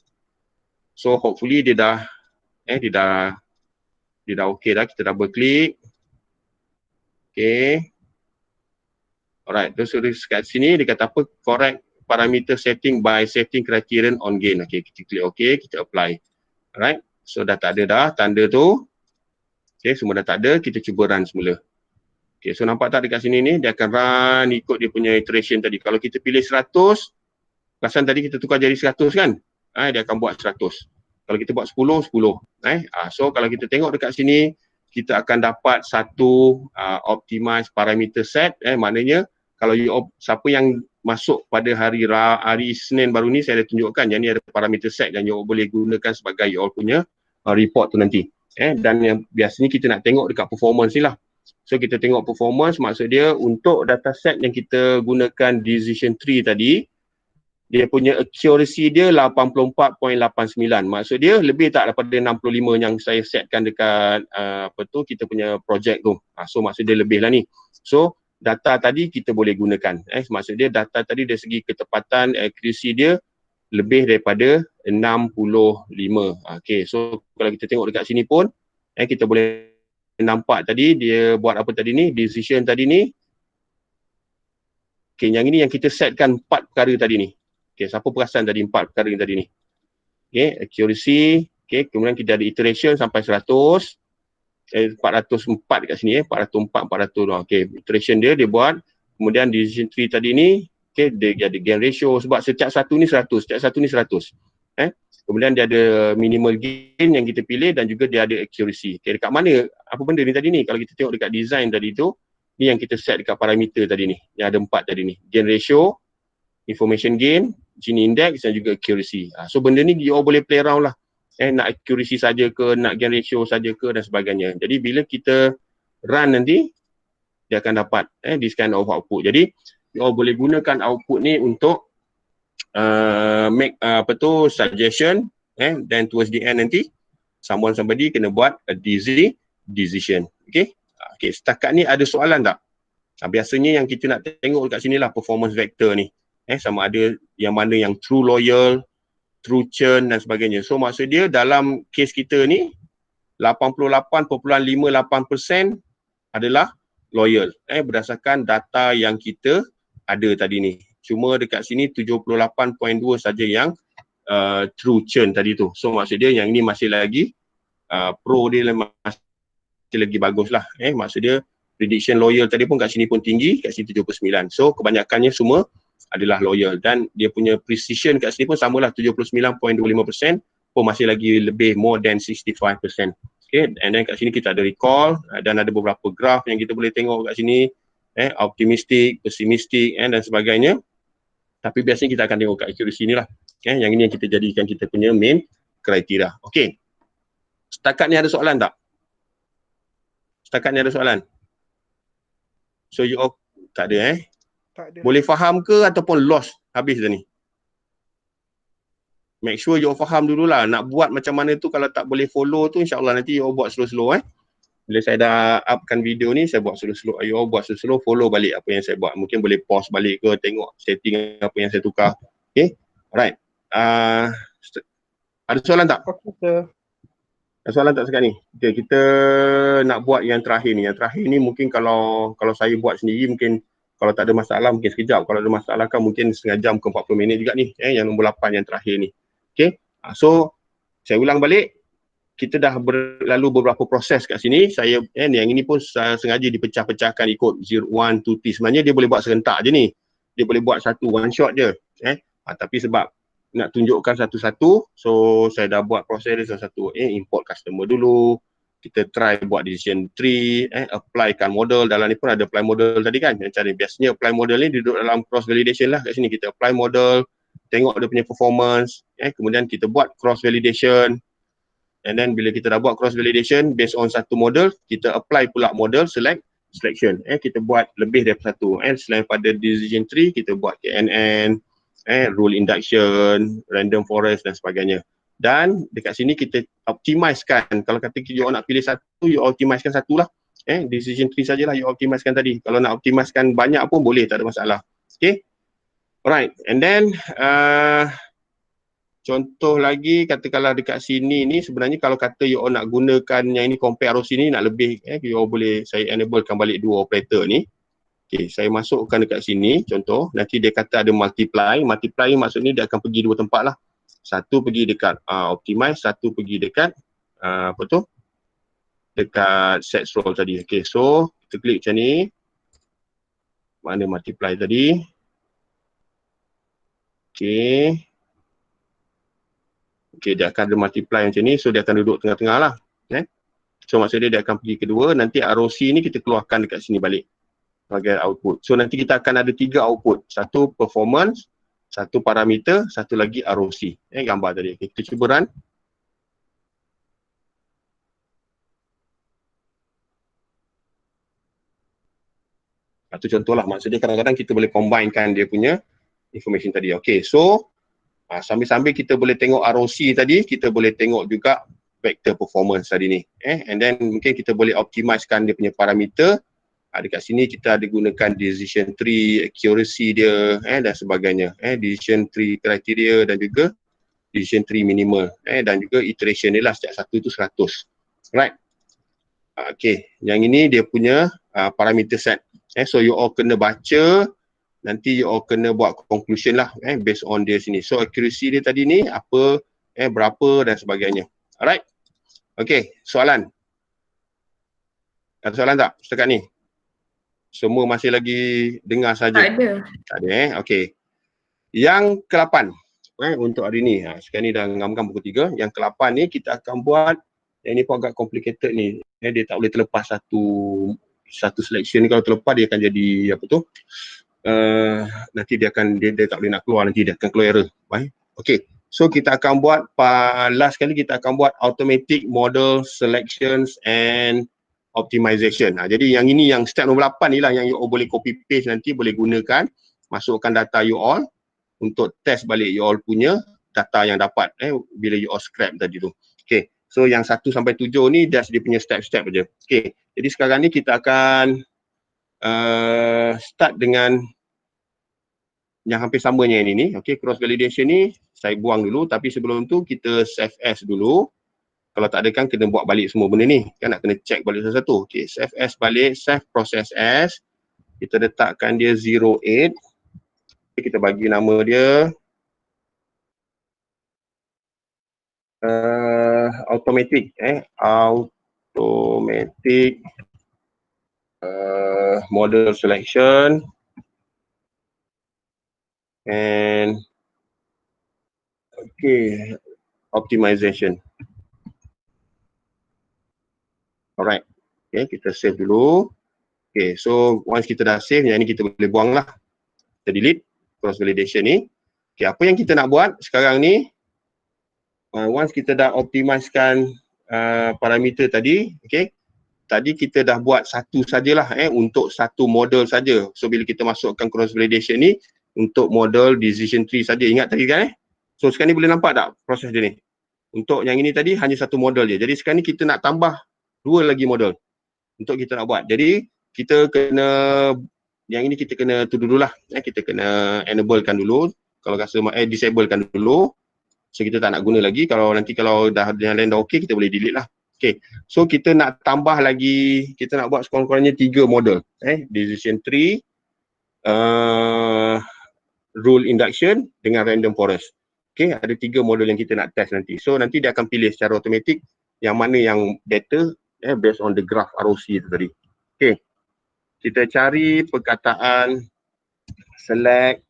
So hopefully dia dah okay dah. Kita double klik. Okay. Alright, so dekat sini dia kata apa? Correct parameter setting by setting criterion on gain. Okay, kita klik OK, kita apply. Alright, so dah tak ada dah tanda tu. Okay, semua dah tak ada, kita cuba run semula. Okay, so nampak tak dekat sini ni, dia akan run ikut dia punya iteration tadi. Kalau kita pilih 100, perasan tadi kita tukar jadi 100 kan? Dia akan buat 100. Kalau kita buat 10, 10. So kalau kita tengok dekat sini, kita akan dapat satu optimize parameter set. Maknanya, kalau siapa yang masuk pada hari Isnin baru ni, saya dah tunjukkan yang ni ada parameter set yang you boleh gunakan sebagai you all punya report tu nanti. Dan yang biasanya kita nak tengok dekat performance ni lah. So kita tengok performance, maksud dia untuk dataset yang kita gunakan decision tree tadi, dia punya accuracy dia 84.89. Maksud dia lebih tak daripada 65 yang saya setkan dekat kita punya project tu. So maksud dia lebih lah ni. So data tadi kita boleh gunakan. Maksud dia data tadi dari segi ketepatan, accuracy dia lebih daripada 65. Okay, so kalau kita tengok dekat sini pun, kita boleh nampak tadi dia buat apa tadi ni, decision tadi ni. Okay, yang ini yang kita setkan 4 perkara tadi ni. Okay, siapa perasan tadi 4 perkara yang tadi ni? Okay, accuracy. Okay, kemudian kita ada iteration sampai 100. 404 dekat sini 404, 400. Okay, iteration dia buat. Kemudian decision tree tadi ni, okay, dia ada gain ratio sebab setiap satu ni 100, setiap satu ni 100. Kemudian dia ada minimal gain yang kita pilih dan juga dia ada accuracy. Okay, dekat mana apa benda ni tadi ni? Kalau kita tengok dekat design tadi tu, Ni yang kita set dekat parameter tadi ni. Yang ada 4 tadi ni. Gain ratio, information gain, Gini index dan juga accuracy. So benda ni you all boleh play around lah. Nak accuracy saja ke, nak gain ratio saja ke dan sebagainya. Jadi bila kita run nanti, dia akan dapat this kind of output. Jadi you all boleh gunakan output ni untuk make suggestion, then towards the end nanti somebody kena buat a decision. Okay, setakat ni ada soalan tak? Biasanya yang kita nak tengok dekat sini lah performance vector ni, sama ada yang mana yang true loyal, true churn dan sebagainya. So maksud dia dalam case kita ni 88.58% adalah loyal, berdasarkan data yang kita ada tadi ni. Cuma dekat sini 78.2 saja yang true churn tadi tu. So maksud dia yang ini masih lagi pro dia masih lagi bagus lah. Maksud dia prediction loyal tadi pun kat sini pun tinggi, kat sini 79. So kebanyakannya semua adalah loyal dan dia punya precision kat sini pun samalah 79.25% pun masih lagi lebih more than 65%. Okay, and then kat sini kita ada recall dan ada beberapa graph yang kita boleh tengok kat sini, optimistic, pessimistic dan sebagainya. Tapi biasanya kita akan tengok kat accuracy ni lah. Yang ini yang kita jadikan kita punya main kriteria. Okay, setakat ni ada soalan tak? Setakat ni ada soalan? So you all tak ada Tak ada. Boleh faham ke ataupun lost habis dah ni? Make sure you all faham dululah. Nak buat macam mana tu, kalau tak boleh follow tu insyaAllah nanti you all buat slow-slow. Bila saya dah upkan video ni, saya buat slow-slow. You all buat slow-slow, follow balik apa yang saya buat. Mungkin boleh pause balik ke, tengok setting apa yang saya tukar. Okay, alright. Ada soalan tak? Okay, sir. Ada soalan tak sekarang ni? Okay, kita nak buat yang terakhir ni. Yang terakhir ni mungkin kalau saya buat sendiri mungkin kalau tak ada masalah mungkin sekejap. Kalau ada masalah kan mungkin setengah jam ke 40 minit juga ni. Yang nombor 8 yang terakhir ni. Okay, so saya ulang balik. Kita dah berlalu beberapa proses kat sini. Saya yang ini pun saya sengaja dipecah-pecahkan ikut 0, 1, 2, 3. Sebenarnya dia boleh buat serentak je ni. Dia boleh buat satu one shot je. Tapi sebab nak tunjukkan satu-satu, so saya dah buat proses dia satu-satu. Import customer dulu. Kita try buat decision tree, applykan model. Dalam ni pun ada apply model tadi kan. Yang cara biasanya apply model ni duduk dalam cross validation lah. Kat sini kita apply model, tengok dia punya performance, kemudian kita buat cross validation. And then bila kita dah buat cross validation based on satu model, kita apply pula model selection. Kita buat lebih daripada satu. Selain pada decision tree, kita buat KNN, rule induction, random forest dan sebagainya. Dan dekat sini kita optimizekan. Kalau kata you nak pilih satu, you optimizekan satu lah. Decision tree sajalah you optimizekan tadi. Kalau nak optimizekan banyak pun boleh, tak ada masalah. Okay. Alright. And then contoh lagi, katakanlah dekat sini ni sebenarnya kalau kata you all nak gunakan yang ini compare ROC ni nak lebih, you all boleh saya enablekan balik dua operator ni. Okay, saya masukkan dekat sini contoh, nanti dia kata ada multiply. Multiply maksudnya dia akan pergi dua tempat lah. Satu pergi dekat optimize, satu pergi dekat dekat set roll tadi. Okay, so kita klik macam ni. Mana multiply tadi? Okay. Okay, dia akan ada multiply macam ni, so dia akan duduk tengah-tengah lah. So maksudnya dia akan pergi kedua, nanti ROC ni kita keluarkan dekat sini balik sebagai output. So nanti kita akan ada 3 output, satu performance, satu parameter, satu lagi ROC. Gambar tadi. Okay, kita cuba run. Itu contohlah, maksudnya kadang-kadang kita boleh combinekan dia punya information tadi. Okay, so sambil-sambil kita boleh tengok ROC tadi, kita boleh tengok juga vector performance tadi ni. And then mungkin kita boleh optimizekan dia punya parameter. Dekat sini kita ada gunakan decision tree, accuracy dia dan sebagainya. Decision tree criteria dan juga decision tree minimal. Dan juga iteration dia lah, setiap satu tu 100. Right. Okay, yang ini dia punya parameter set. So you all kena baca, nanti you all kena buat conclusion lah based on dia sini. So accuracy dia tadi ni apa, berapa dan sebagainya. Alright. Okay, soalan. Ada soalan tak setakat ni? Semua masih lagi dengar saja? Tak ada. Tak ada Okay. Yang ke-8 untuk hari ni. Sekarang ni dah ngam-ngam pukul 3. Yang ke-8 ni kita akan buat, yang ni pun agak complicated ni. Dia tak boleh terlepas satu satu selection ni kalau terlepas dia akan jadi apa tu, nanti dia tak boleh nak keluar, nanti dia akan keluar error. Baik. Okay, so kita akan buat last kali kita akan buat automatic model selections and optimization. Jadi yang ini, yang step nombor 8 ni lah yang you all boleh copy paste nanti, boleh gunakan, masukkan data you all untuk test balik you all punya data yang dapat bila you all scrap tadi tu. Okay, so yang 1 sampai 7 ni that's dia punya step-step je. Okay, jadi sekarang ni kita akan start dengan yang hampir samanya ini ni. Okay, cross validation ni saya buang dulu, tapi sebelum tu kita save as dulu. Kalau tak ada kan kena buat balik semua benda ni, kan nak kena check balik satu-satu. Okay, save as balik, save process as, kita letakkan dia 08. Okay, kita bagi nama dia automatic, automatic model selection and okay, optimization. Alright, okay, kita save dulu. Okay, so once kita dah save, yang ni kita boleh buang lah. Kita delete cross validation ni. Okay, apa yang kita nak buat sekarang ni, once kita dah optimizekan parameter tadi, okay, tadi kita dah buat satu sajalah untuk satu model saja. So bila kita masukkan cross validation ni untuk model decision tree saja. Ingat tadi kan So sekarang ni boleh nampak tak proses dia ni? Untuk yang ini tadi hanya satu model je. Jadi sekarang ni kita nak tambah 2 lagi model untuk kita nak buat. Jadi kita kena, yang ini kita kena tu dululah, kita kena enablekan dulu. Kalau rasa disablekan dulu. So kita tak nak guna lagi. Kalau nanti kalau dah yang lain dah okey, kita boleh delete lah. Okay, so kita nak tambah lagi, kita nak buat sekurang-kurangnya 3 model. Decision tree, rule induction dengan random forest. Okay, ada 3 model yang kita nak test nanti. So nanti dia akan pilih secara automatik yang mana yang data based on the graph ROC itu tadi. Okay, kita cari perkataan select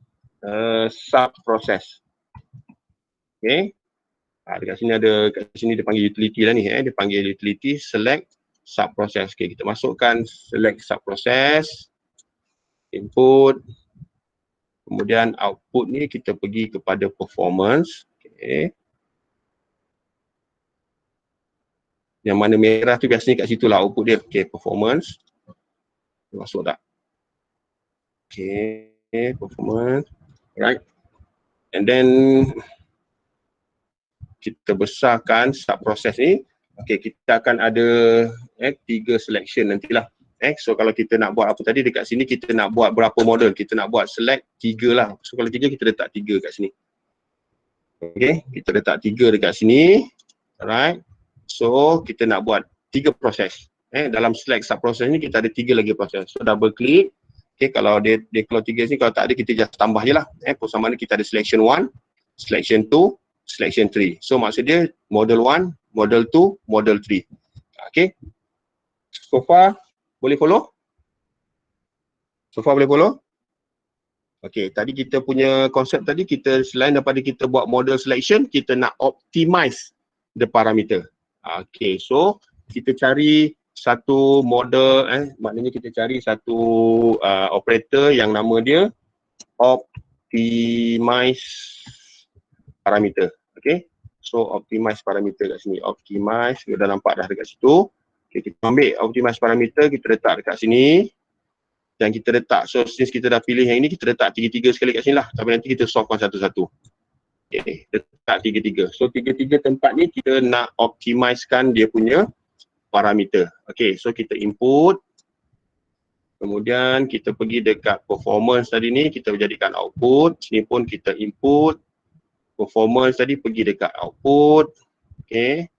sub process. Okay, dekat sini ada, kat sini dia panggil utility lah ni, dia panggil utility select sub process. Okay, kita masukkan select sub process, input, kemudian output ni kita pergi kepada performance. Okay, yang mana merah tu biasanya kat situ lah output dia. Okay, performance masuk tak? Okay, performance, right, and then kita besarkan sub process ni. Okay, kita akan ada 3 selection nantilah. So kalau kita nak buat apa tadi dekat sini, kita nak buat berapa model, kita nak buat select 3 lah. So kalau 3 kita letak 3 kat sini. Okay, kita letak 3 dekat sini. Alright, so kita nak buat 3 proses. Dalam select sub process ni kita ada 3 lagi proses. So double click. Okay, kalau dia kalau 3 sini, kalau tak ada kita just tambah je lah. Sama mana kita ada selection 1, selection 2, selection 3. So maksud dia model 1, model 2, model 3. Okay, so far boleh follow? So far boleh follow? Okay, tadi kita punya konsep tadi, kita selain daripada kita buat model selection, kita nak optimize the parameter. Okay, so kita cari satu model, maknanya kita cari satu operator yang nama dia optimize parameter. Okay, so optimize parameter kat sini, optimize, kita dah nampak dah dekat situ. Okay, kita ambil optimize parameter, kita letak dekat sini dan kita letak, so since kita dah pilih yang ini, kita letak 3-3 sekali kat sini lah, tapi nanti kita solvekan satu-satu. Okay, letak 3-3. So 3-3 tempat ni kita nak optimizekan dia punya parameter. Okay, so kita input, kemudian kita pergi dekat performance tadi ni, kita jadikan output. Sini pun kita input, performance tadi pergi dekat output. Okay,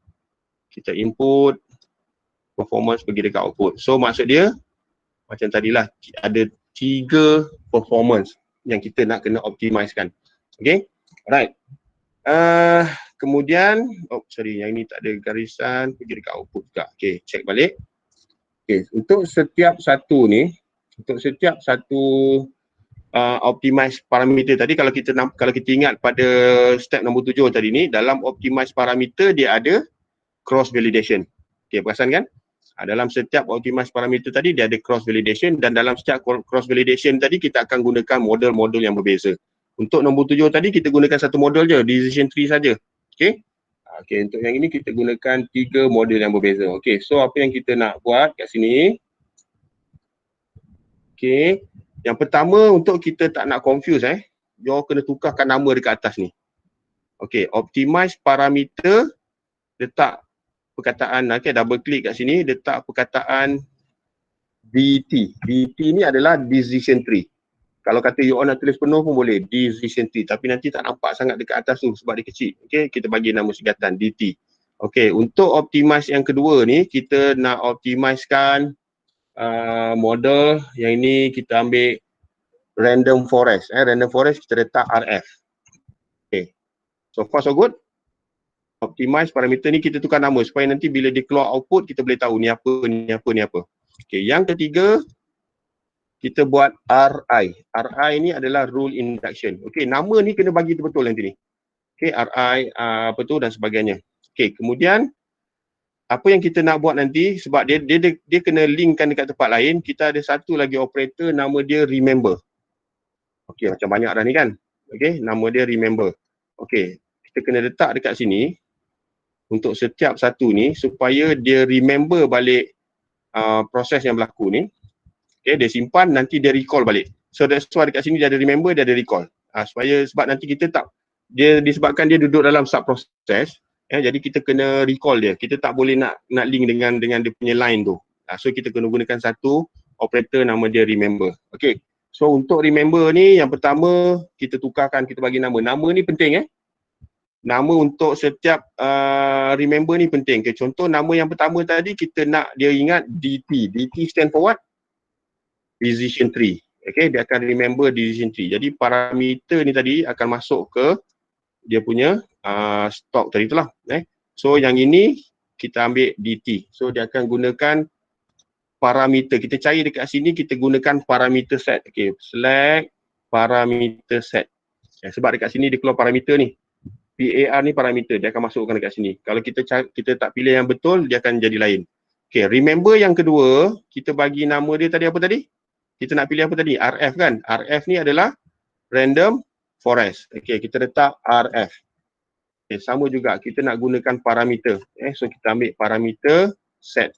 kita input, performance pergi dekat output. So maksud dia macam tadilah, ada 3 performance yang kita nak kena optimizekan. Okay, alright. Kemudian, yang ini tak ada garisan, pergi dekat output juga. Okay, check balik. Okay, untuk setiap satu ni, untuk setiap satu optimize parameter tadi, kalau kita ingat pada step nombor 7 tadi ni, dalam optimize parameter dia ada cross validation. Okay, perasan kan? Dalam setiap optimize parameter tadi dia ada cross validation, dan dalam setiap cross validation tadi kita akan gunakan model-model yang berbeza. Untuk nombor 7 tadi kita gunakan satu model je, decision tree saja. Okey. Okey, untuk yang ini kita gunakan 3 model yang berbeza. Okey, so apa yang kita nak buat kat sini? Okey, yang pertama untuk kita tak nak confuse you kena tukarkan nama dekat atas ni. Okey, optimize parameter, letak perkataan, double klik kat sini, letak perkataan DT. DT ni adalah decision tree. Kalau kata you nak tulis penuh pun boleh, decision tree, tapi nanti tak nampak sangat dekat atas tu sebab dia kecil. Okey, kita bagi nama singkatan DT. Okey, untuk optimize yang kedua ni, kita nak optimizekan model yang ini kita ambil random forest. Random forest kita letak RF. Okay, so far so good. Optimize parameter ni kita tukar nama supaya nanti bila dia keluar output kita boleh tahu ni apa, ni apa, ni apa. Okay, yang ketiga kita buat RI. RI ni adalah rule induction. Okay, nama ni kena bagi betul nanti ni. Okay, RI apa tu dan sebagainya. Okay, kemudian apa yang kita nak buat nanti, sebab dia kena linkkan dekat tempat lain, kita ada satu lagi operator nama dia remember. Okay, macam banyak dah ni kan. Okay, nama dia remember. Okay, kita kena letak dekat sini untuk setiap satu ni supaya dia remember balik proses yang berlaku ni. Okay, dia simpan, nanti dia recall balik. So that's why dekat sini dia ada remember, dia ada recall. Sebab nanti kita tak, disebabkan dia duduk dalam sub-proses, jadi kita kena recall dia. Kita tak boleh nak link dengan dia punya line tu. So kita kena gunakan satu operator nama dia remember. Okay, so untuk remember ni yang pertama kita tukarkan, kita bagi nama. Nama ni penting Nama untuk setiap remember ni penting. Okay, contoh nama yang pertama tadi kita nak dia ingat DT. DT stand for what? Decision tree. Okay, dia akan remember decision tree. Jadi parameter ni tadi akan masuk ke dia punya stock tadi itulah. So yang ini kita ambil DT. So dia akan gunakan parameter. Kita cari dekat sini, kita gunakan parameter set. Okay, select parameter set. Sebab dekat sini dia keluar parameter ni. PAR ni parameter, dia akan masukkan dekat sini. Kalau kita tak pilih yang betul, dia akan jadi lain. Okay, remember yang kedua, kita bagi nama dia tadi apa tadi? Kita nak pilih apa tadi? RF kan? RF ni adalah random forest. Okay, kita letak RF. Okay, sama juga, kita nak gunakan parameter. So kita ambil parameter set.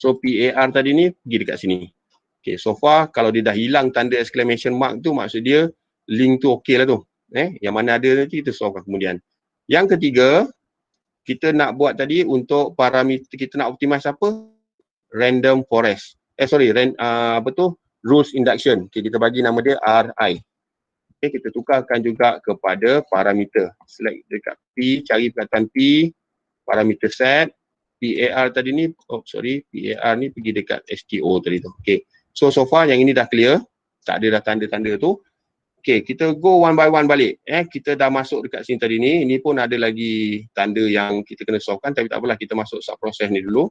So PAR tadi ni pergi dekat sini. Okay, so far kalau dia dah hilang tanda exclamation mark tu, maksud dia link tu okey lah tu. Yang mana ada nanti kita solve kemudian. Yang ketiga, kita nak buat tadi untuk parameter, kita nak optimize apa? Random forest. Rules induction. Okay, kita bagi nama dia RI. Okay, kita tukarkan juga kepada parameter. Select dekat P, cari perkataan P, parameter set. PAR tadi ni, PAR ni pergi dekat STO tadi tu. Okay, so far yang ini dah clear. Tak ada dah tanda-tanda tu. Okay, kita go one by one balik. Kita dah masuk dekat sini tadi ni. Ini pun ada lagi tanda yang kita kena solve kan. Tapi tak apalah, kita masuk sub-proses ni dulu.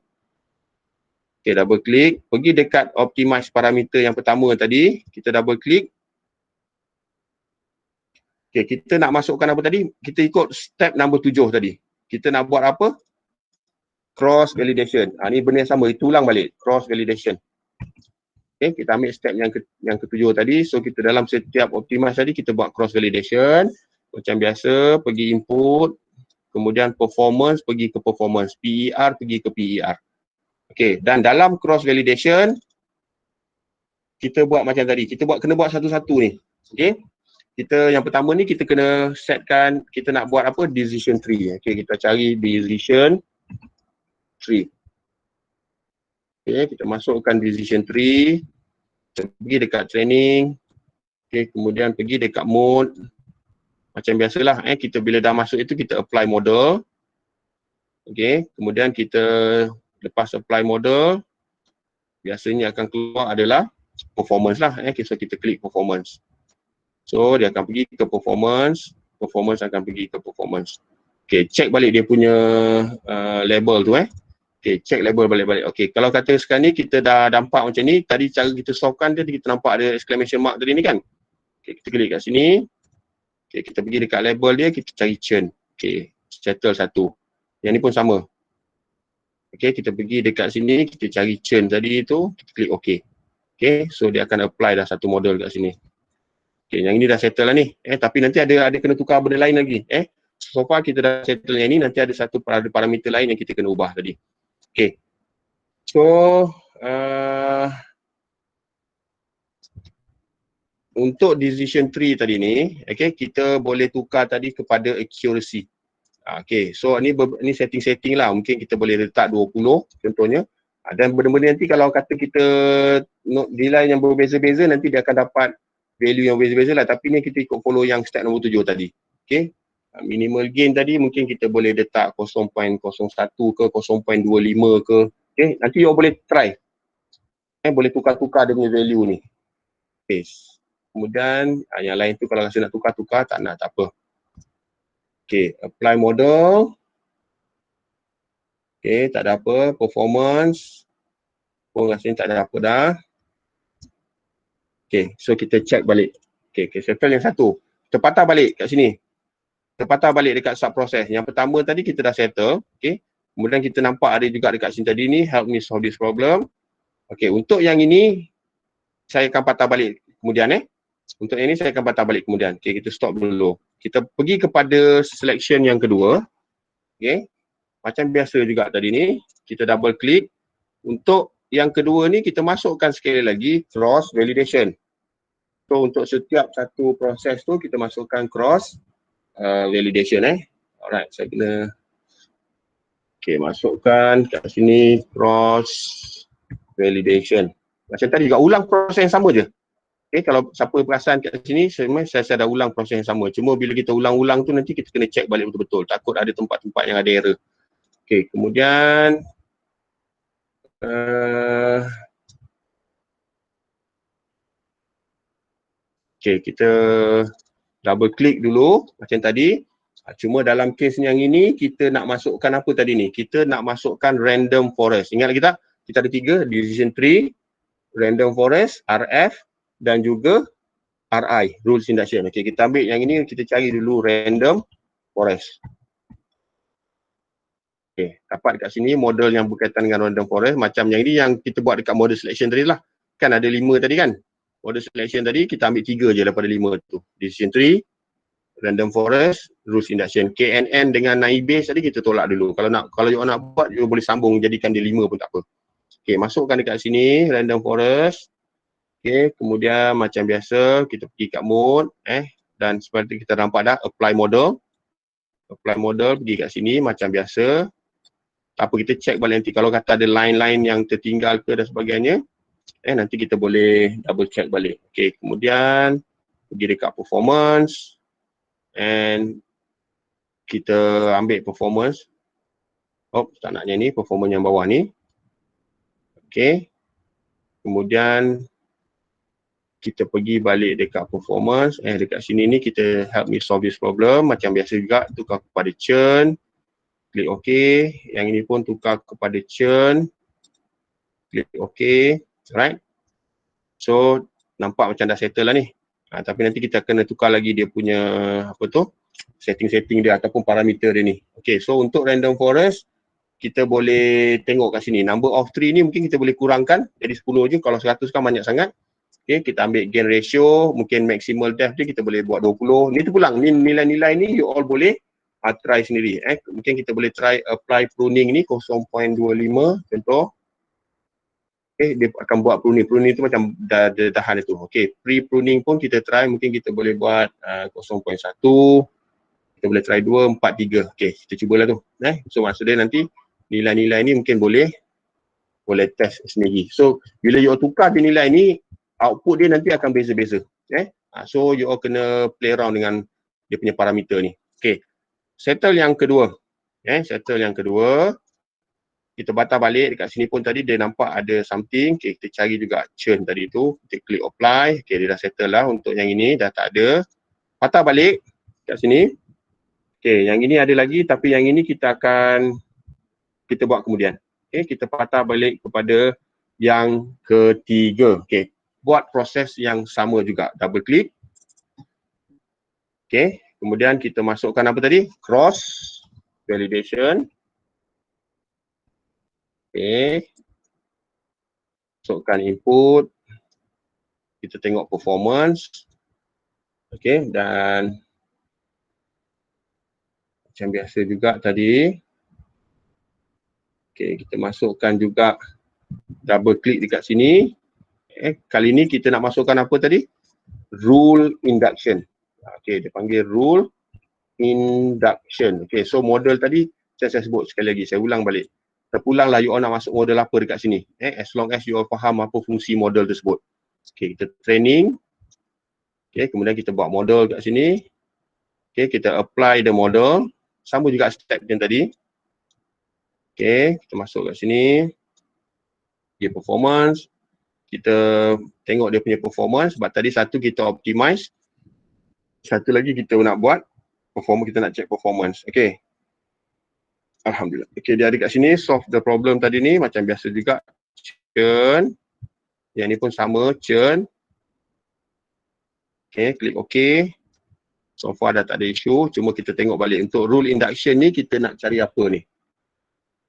Okay, double klik. Pergi dekat optimize parameter yang pertama tadi. Kita double klik. Okay, kita nak masukkan apa tadi? Kita ikut step number 7 tadi. Kita nak buat apa? Cross validation. Ni benda yang sama. Itu ulang balik. Cross validation. Okay, kita ambil step yang ketujuh tadi. So kita dalam setiap optimize tadi kita buat cross validation. Macam biasa, pergi input, kemudian performance, pergi ke performance, PER pergi ke PER. Okay, dan dalam cross validation kita buat macam tadi. Kita kena buat satu-satu ni. Okay, yang pertama ni kita kena setkan, kita nak buat apa? Decision tree. Okay, kita cari decision tree. Okay, kita masukkan decision tree. Kita pergi dekat training. Okay, kemudian pergi dekat mode. Macam biasalah, kita bila dah masuk itu kita apply model. Okay, kemudian kita lepas apply model, biasanya akan keluar adalah performance lah. So kita klik performance. So dia akan pergi ke performance. Performance akan pergi ke performance. Okay, check balik dia punya label tu. Okay, check label balik-balik. Okay, kalau kata sekarang ni kita dah nampak macam ni, tadi cara kita solvekan dia, kita nampak ada exclamation mark tadi ni kan. Okay, kita klik kat sini. Okay, kita pergi dekat label dia, kita cari churn. Okay, settle satu. Yang ni pun sama. Okay, kita pergi dekat sini, kita cari churn tadi tu, kita klik OK. Okay, so dia akan apply dah satu model kat sini. Okay, yang ini dah settle lah ni. Tapi nanti ada kena tukar benda lain lagi. So far kita dah settle yang ni, nanti ada satu parameter lain yang kita kena ubah tadi. Okay. So, untuk decision tree tadi ni, okay, kita boleh tukar tadi kepada accuracy. Okay, so ni setting-setting lah. Mungkin kita boleh letak 20 contohnya. Dan benda-benda nanti kalau kata kita nilai yang berbeza-beza, nanti dia akan dapat value yang berbeza-beza lah. Tapi ni kita ikut follow yang step nombor 7 tadi. Okay, minimal gain tadi mungkin kita boleh letak 0.01 ke 0.25 ke. Okay, nanti you boleh try. Boleh tukar-tukar dia punya value ni. Paste. Kemudian yang lain tu kalau rasa nak tukar-tukar, tak nak, tak apa. Okay, apply model. Okay, tak ada apa. Performance. Pun rasanya tak ada apa dah. Okay, so kita check balik. Okay, settle yang satu. Kita patah balik kat sini. Kita patah balik dekat sub-process. Yang pertama tadi kita dah settle. Okay, kemudian kita nampak ada juga dekat sini tadi ni, help me solve this problem. Okay, untuk yang ini, saya akan patah balik kemudian Untuk yang ini saya akan patah balik kemudian. Okay, kita stop dulu. Kita pergi kepada selection yang kedua. Okay, macam biasa juga tadi ni, kita double click. Untuk yang kedua ni kita masukkan sekali lagi cross validation. So untuk setiap satu proses tu kita masukkan cross validation Alright, saya kena masukkan kat sini cross validation. Macam tadi juga ulang proses yang sama je. Okay, kalau siapa perasan kat sini, saya dah ulang proses yang sama. Cuma bila kita ulang-ulang tu nanti kita kena check balik betul-betul. Takut ada tempat-tempat yang ada error. Okay, kemudian okay, kita double click dulu macam tadi. Cuma dalam case yang ini kita nak masukkan apa tadi ni? Kita nak masukkan random forest. Ingat lagi tak? Kita ada 3, decision tree, random forest, RF dan juga RI, rules induction. Okay, kita ambil yang ini, kita cari dulu random forest. Okay, dapat dekat sini model yang berkaitan dengan random forest. Macam yang ini yang kita buat dekat model selection tadi lah. Kan ada 5 tadi kan? Model selection tadi kita ambil 3 je daripada 5 tu. Decision tree, random forest, rules induction. KNN dengan naive base tadi kita tolak dulu. Kalau you nak buat, you boleh sambung jadikan dia 5 pun tak apa. Okay, masukkan dekat sini random forest. Okay, kemudian macam biasa kita pergi kat mode dan seperti kita nampak dah apply model. Apply model pergi kat sini macam biasa. Apa kita check balik nanti kalau kata ada line-line yang tertinggal ke dan sebagainya, nanti kita boleh double check balik. Okay, kemudian pergi dekat performance and kita ambil performance. Tak naknya ni, performance yang bawah ni. Okay, kemudian kita pergi balik dekat performance, dekat sini ni kita help me solve this problem. Macam biasa juga, tukar kepada churn. Klik OK. Yang ini pun tukar kepada churn. Klik OK. Alright. So, nampak macam dah settle lah ni. Tapi nanti kita kena tukar lagi dia punya setting-setting dia ataupun parameter dia ni. Okay, so untuk random forest, kita boleh tengok kat sini. Number of tree ni mungkin kita boleh kurangkan. Jadi 10 je. Kalau 100 kan banyak sangat. Okay, kita ambil gain ratio. Mungkin maximal depth dia kita boleh buat 20. Ni terpulang. Ni nilai-nilai ni you all boleh try sendiri. Mungkin kita boleh try apply pruning ni 0.25 contoh. Okay, dia akan buat pruning. Pruning tu macam dah tahan itu. Okay, pre-pruning pun kita try. Mungkin kita boleh buat 0.1. Kita boleh try 2, 4, 3. Okay, kita cubalah tu. So maksudnya nanti nilai-nilai ni mungkin boleh test sendiri. So bila you tukar di nilai ni, output dia nanti akan beza-beza. So you all kena play around dengan dia punya parameter ni. Okay, settle yang kedua. Settle yang kedua. Kita patah balik dekat sini pun tadi dia nampak ada something. Okay, kita cari juga churn tadi tu. Kita klik apply. Okay, dia dah settle lah. Untuk yang ini dah tak ada. Patah balik kat sini. Okay, yang ini ada lagi tapi yang ini kita buat kemudian. Okay, kita patah balik kepada yang ketiga. Okay, buat proses yang sama juga. Double click. Okay, kemudian kita masukkan apa tadi? Cross validation. Okay. Masukkan input. Kita tengok performance. Okay, dan macam biasa juga tadi. Okay, kita masukkan juga double klik dekat sini. Kali ni kita nak masukkan apa tadi? Rule induction. Okay, dia panggil rule induction. Okay, so model tadi saya sebut sekali lagi. Saya ulang balik. Terpulanglah you all nak masuk model apa dekat sini. As long as you all faham apa fungsi model tersebut. Okay, kita training. Okay, kemudian kita buat model kat sini. Okay, kita apply the model. Sama juga step yang tadi. Okay, kita masuk kat sini. Dia performance. Kita tengok dia punya performance. Sebab tadi satu kita optimize. Satu lagi kita nak buat performance, kita nak check performance. Okay. Alhamdulillah. Okay, dia ada kat sini solve the problem tadi ni. Macam biasa juga. Churn. Yang ni pun sama. Churn. Okay, klik OK. So far dah tak ada isu. Cuma kita tengok balik. Untuk rule induction ni kita nak cari apa ni?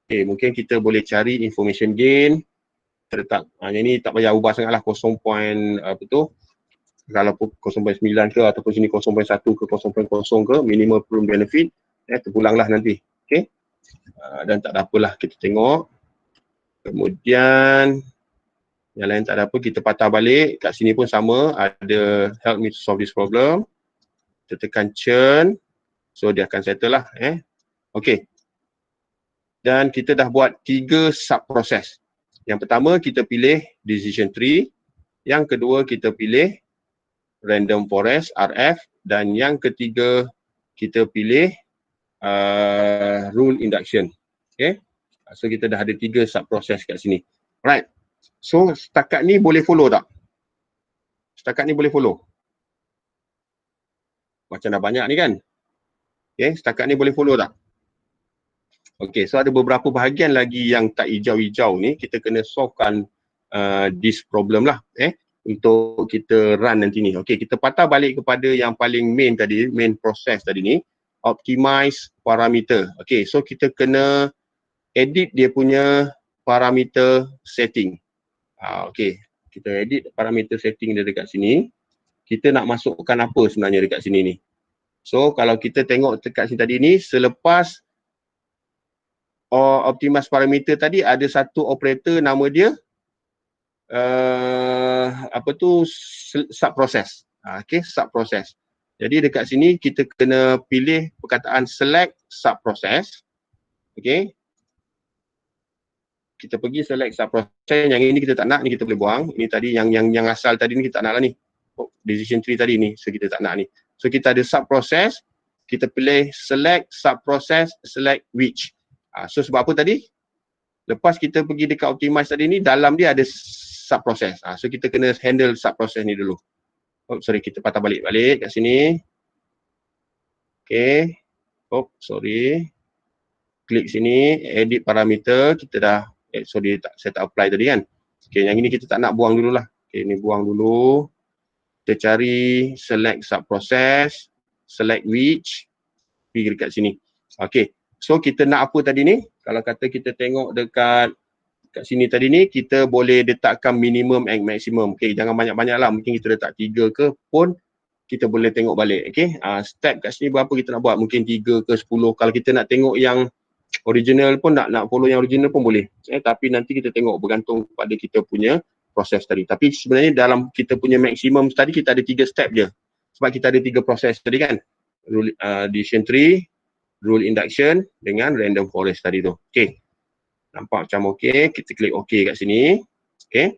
Okay, mungkin kita boleh cari information gain. Terletak. Yang ni tak payah ubah sangat lah. 0. Apa tu? Kalau 0.9 ke ataupun sini 0.1 ke 0.0 ke. Minimal prune benefit. Terpulanglah nanti. Okay. Dan tak ada apalah. Kita tengok. Kemudian yang lain tak ada apa, kita patah balik. Kat sini pun sama, ada help me to solve this problem. Kita tekan churn. So dia akan settle lah. Okay. Dan kita dah buat 3 sub-process. Yang pertama kita pilih decision tree. Yang kedua kita pilih random forest, RF. Dan yang ketiga kita pilih rule induction. Okay. So kita dah ada 3 sub-process kat sini. Right. So setakat ni boleh follow tak? Setakat ni boleh follow? Macam dah banyak ni kan? Okay, setakat ni boleh follow tak? Okay, so ada beberapa bahagian lagi yang tak hijau-hijau ni. Kita kena solvekan this problem lah. Untuk kita run nanti ni. Okay, kita patah balik kepada yang paling main tadi, main process tadi ni. Optimize parameter. Okay, so kita kena edit dia punya parameter setting. Okay, kita edit parameter setting dia dekat sini. Kita nak masukkan apa sebenarnya dekat sini ni. So kalau kita tengok dekat sini tadi ni, selepas optimize parameter tadi ada satu operator nama dia apa tu, sub-process. Okay, sub-process. Jadi dekat sini kita kena pilih perkataan select sub-process. Okay. Kita pergi select sub-process, yang ini kita tak nak, ni kita boleh buang. Ini tadi yang asal tadi ni kita tak nak lah ni. Decision tree tadi ni, so kita tak nak ni. So kita ada sub-process, kita pilih select sub-process, select which. So sebab apa tadi? Lepas kita pergi dekat optimize tadi ni, dalam dia ada sub-process. So kita kena handle sub-process ni dulu. Oh sorry, kita patah balik kat sini. Okay. Oh sorry. Klik sini, edit parameter, kita dah sorry, saya tak apply tadi kan. Okay, yang ini kita tak nak, buang dulu lah. Okay, ini buang dulu. Kita cari select sub-process, select which, pergi dekat sini. Okay, so kita nak apa tadi ni? Kalau kata kita tengok dekat sini tadi ni, kita boleh letakkan minimum and maximum. Okay, jangan banyak-banyak lah. Mungkin kita letak 3 ke pun, kita boleh tengok balik. Okay, step kat sini berapa kita nak buat? Mungkin 3 ke 10. Kalau kita nak tengok yang original pun, nak follow yang original pun boleh. Tapi nanti kita tengok bergantung pada kita punya proses tadi. Tapi sebenarnya dalam kita punya maksimum tadi kita ada 3 step je. Sebab kita ada 3 proses tadi kan. Decision tree, rule induction dengan random forest tadi tu. Okay. Nampak macam okay. Kita klik okay kat sini. Okay.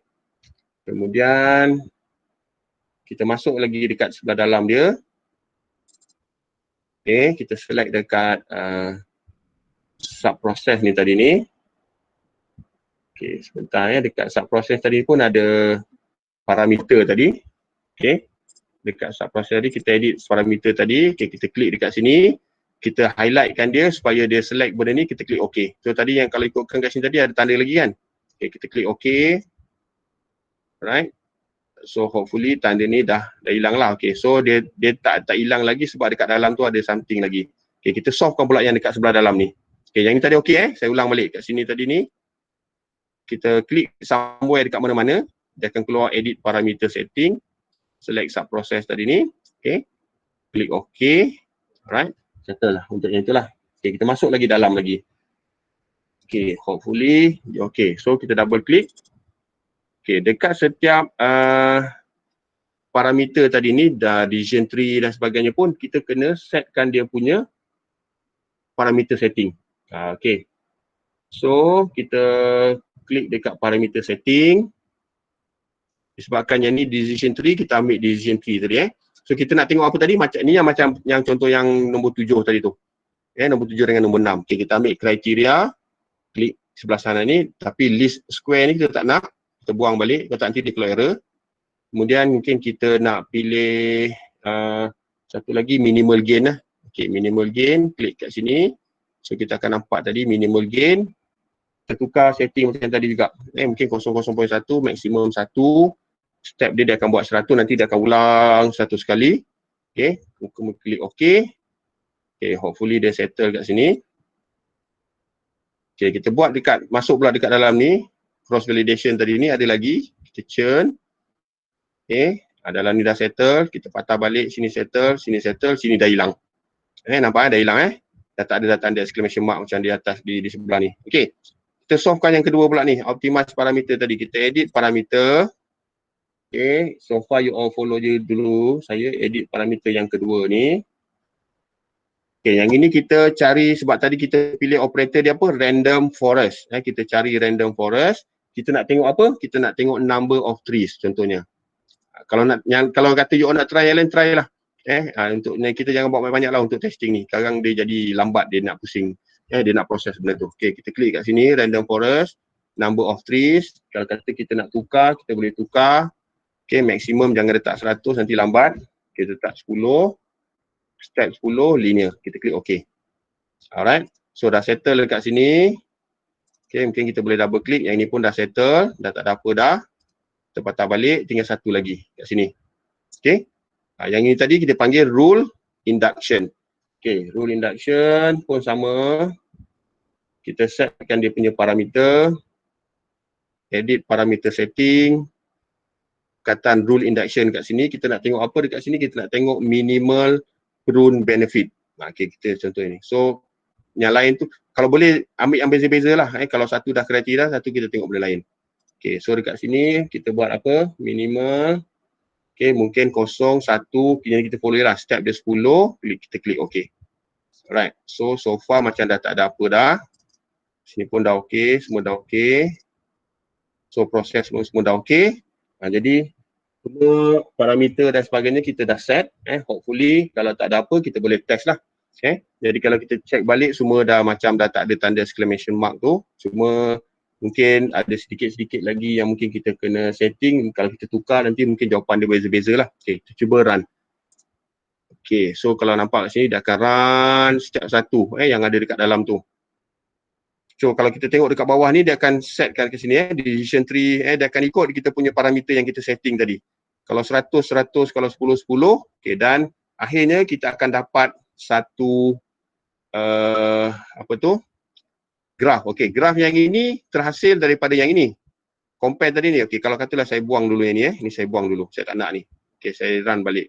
Kemudian kita masuk lagi dekat sebelah dalam dia. Okay. Kita select dekat sub-process ni tadi ni. Okay, sebentar ya. Dekat sub-process tadi pun ada parameter tadi. Okay. Dekat sub-process tadi kita edit parameter tadi. Okay, kita klik dekat sini. Kita highlightkan dia supaya dia select benda ni. Kita klik OK. So tadi yang kalau ikutkan kat sini tadi ada tanda lagi kan. Okay, kita klik OK. Alright. So hopefully tanda ni dah hilang lah. Okay, so dia tak hilang lagi sebab dekat dalam tu ada something lagi. Okay, kita solvekan pula yang dekat sebelah dalam ni. Okay, yang ni tadi okey Saya ulang balik kat sini tadi ni. kita klik somewhere dekat mana-mana, dia akan keluar edit parameter setting, select sub process tadi ni, okay, klik OK, alright, settle lah untuk yang itulah. Okay, kita masuk lagi dalam lagi. Okay, hopefully okay, so kita double klik. Okay, dekat setiap parameter tadi ni, decision tree dan sebagainya pun kita kena setkan dia punya parameter setting. Okay, so kita klik dekat parameter setting. Disebabkan yang ni decision tree, kita ambil decision tree tadi So kita nak tengok apa tadi, macam ni yang macam yang contoh yang nombor 7 tadi tu. Nombor 7 dengan nombor 6. Okay, kita ambil kriteria, klik sebelah sana ni, tapi list square ni kita tak nak, kita buang balik, kalau tak nanti dia keluar error. Kemudian mungkin kita nak pilih satu lagi minimal gain lah. Okay, minimal gain, klik kat sini. So kita akan nampak tadi minimal gain. Kita tukar setting macam tadi juga. Mungkin 00.1, maksimum 1. Step dia akan buat 100, nanti dia akan ulang 100 kali. Okay, kemudian klik OK. Okay, hopefully dia settle kat sini. Okay, kita buat dekat, masuk pula dekat dalam ni. Cross validation tadi ni ada lagi. Kita churn. Okay, dalam ni dah settle. Kita patah balik, sini settle, sini dah hilang. Nampak dah hilang Dah tak ada tanda exclamation mark macam di atas, di sebelah ni. Okay, kita solvekan yang kedua pula ni, optimize parameter tadi. Kita edit parameter. Okay, so far you all follow je dulu. Saya edit parameter yang kedua ni. Okay, yang ini kita cari, sebab tadi kita pilih operator dia apa? Random forest. Kita cari random forest. Kita nak tengok apa? Kita nak tengok number of trees contohnya. Kalau kata you all nak try, Alan, try lah. Untuk kita jangan buat banyak-banyak lah untuk testing ni. Sekarang dia jadi lambat, dia nak pusing. Dia nak proses benda tu. Okay, kita klik kat sini, random forest, number of trees. Kalau kata kita nak tukar, kita boleh tukar. Okay, maksimum jangan letak 100, nanti lambat. Kita letak 10. Step 10, linear. Kita klik OK. Alright. So dah settle dekat sini. Okay, mungkin kita boleh double klik. Yang ni pun dah settle. Dah tak ada apa dah. Kita patah balik. Tinggal satu lagi kat sini. Okay. Yang ini tadi kita panggil rule induction. Okay, rule induction pun sama. Kita setkan dia punya parameter. Edit parameter setting. Kataan rule induction kat sini. Kita nak tengok apa dekat sini? Kita nak tengok minimal prune benefit. Okay, kita contoh ini. So, yang lain tu, kalau boleh ambil yang beza-beza lah. Kalau satu dah kriteria, satu kita tengok benda lain. Okay, so dekat sini kita buat apa? Minimal. Okay, mungkin 0, 1. Kita follow lah. Step dia 10. Kita klik OK. Alright. So far macam dah tak ada apa dah. Sini pun dah OK. Semua dah OK. So, proses semua dah OK. Jadi, semua parameter dan sebagainya kita dah set. Hopefully kalau tak ada apa kita boleh test lah. Jadi kalau kita check balik semua dah macam dah tak ada tanda exclamation mark tu. Cuma mungkin ada sedikit-sedikit lagi yang mungkin kita kena setting. Kalau kita tukar nanti mungkin jawapan dia beza-beza lah. Okay, kita cuba run. Okay, so kalau nampak kat sini dia akan run setiap satu yang ada dekat dalam tu. So kalau kita tengok dekat bawah ni dia akan setkan ke sini decision tree, dia akan ikut kita punya parameter yang kita setting tadi. Kalau 100, 100, kalau 10, 10. Okay, dan akhirnya kita akan dapat satu graf. Okay, graf yang ini terhasil daripada yang ini. Compare tadi ni. Okay, kalau katalah saya buang dulu yang ni. Ini saya buang dulu. Saya tak nak ni. Okay, saya run balik.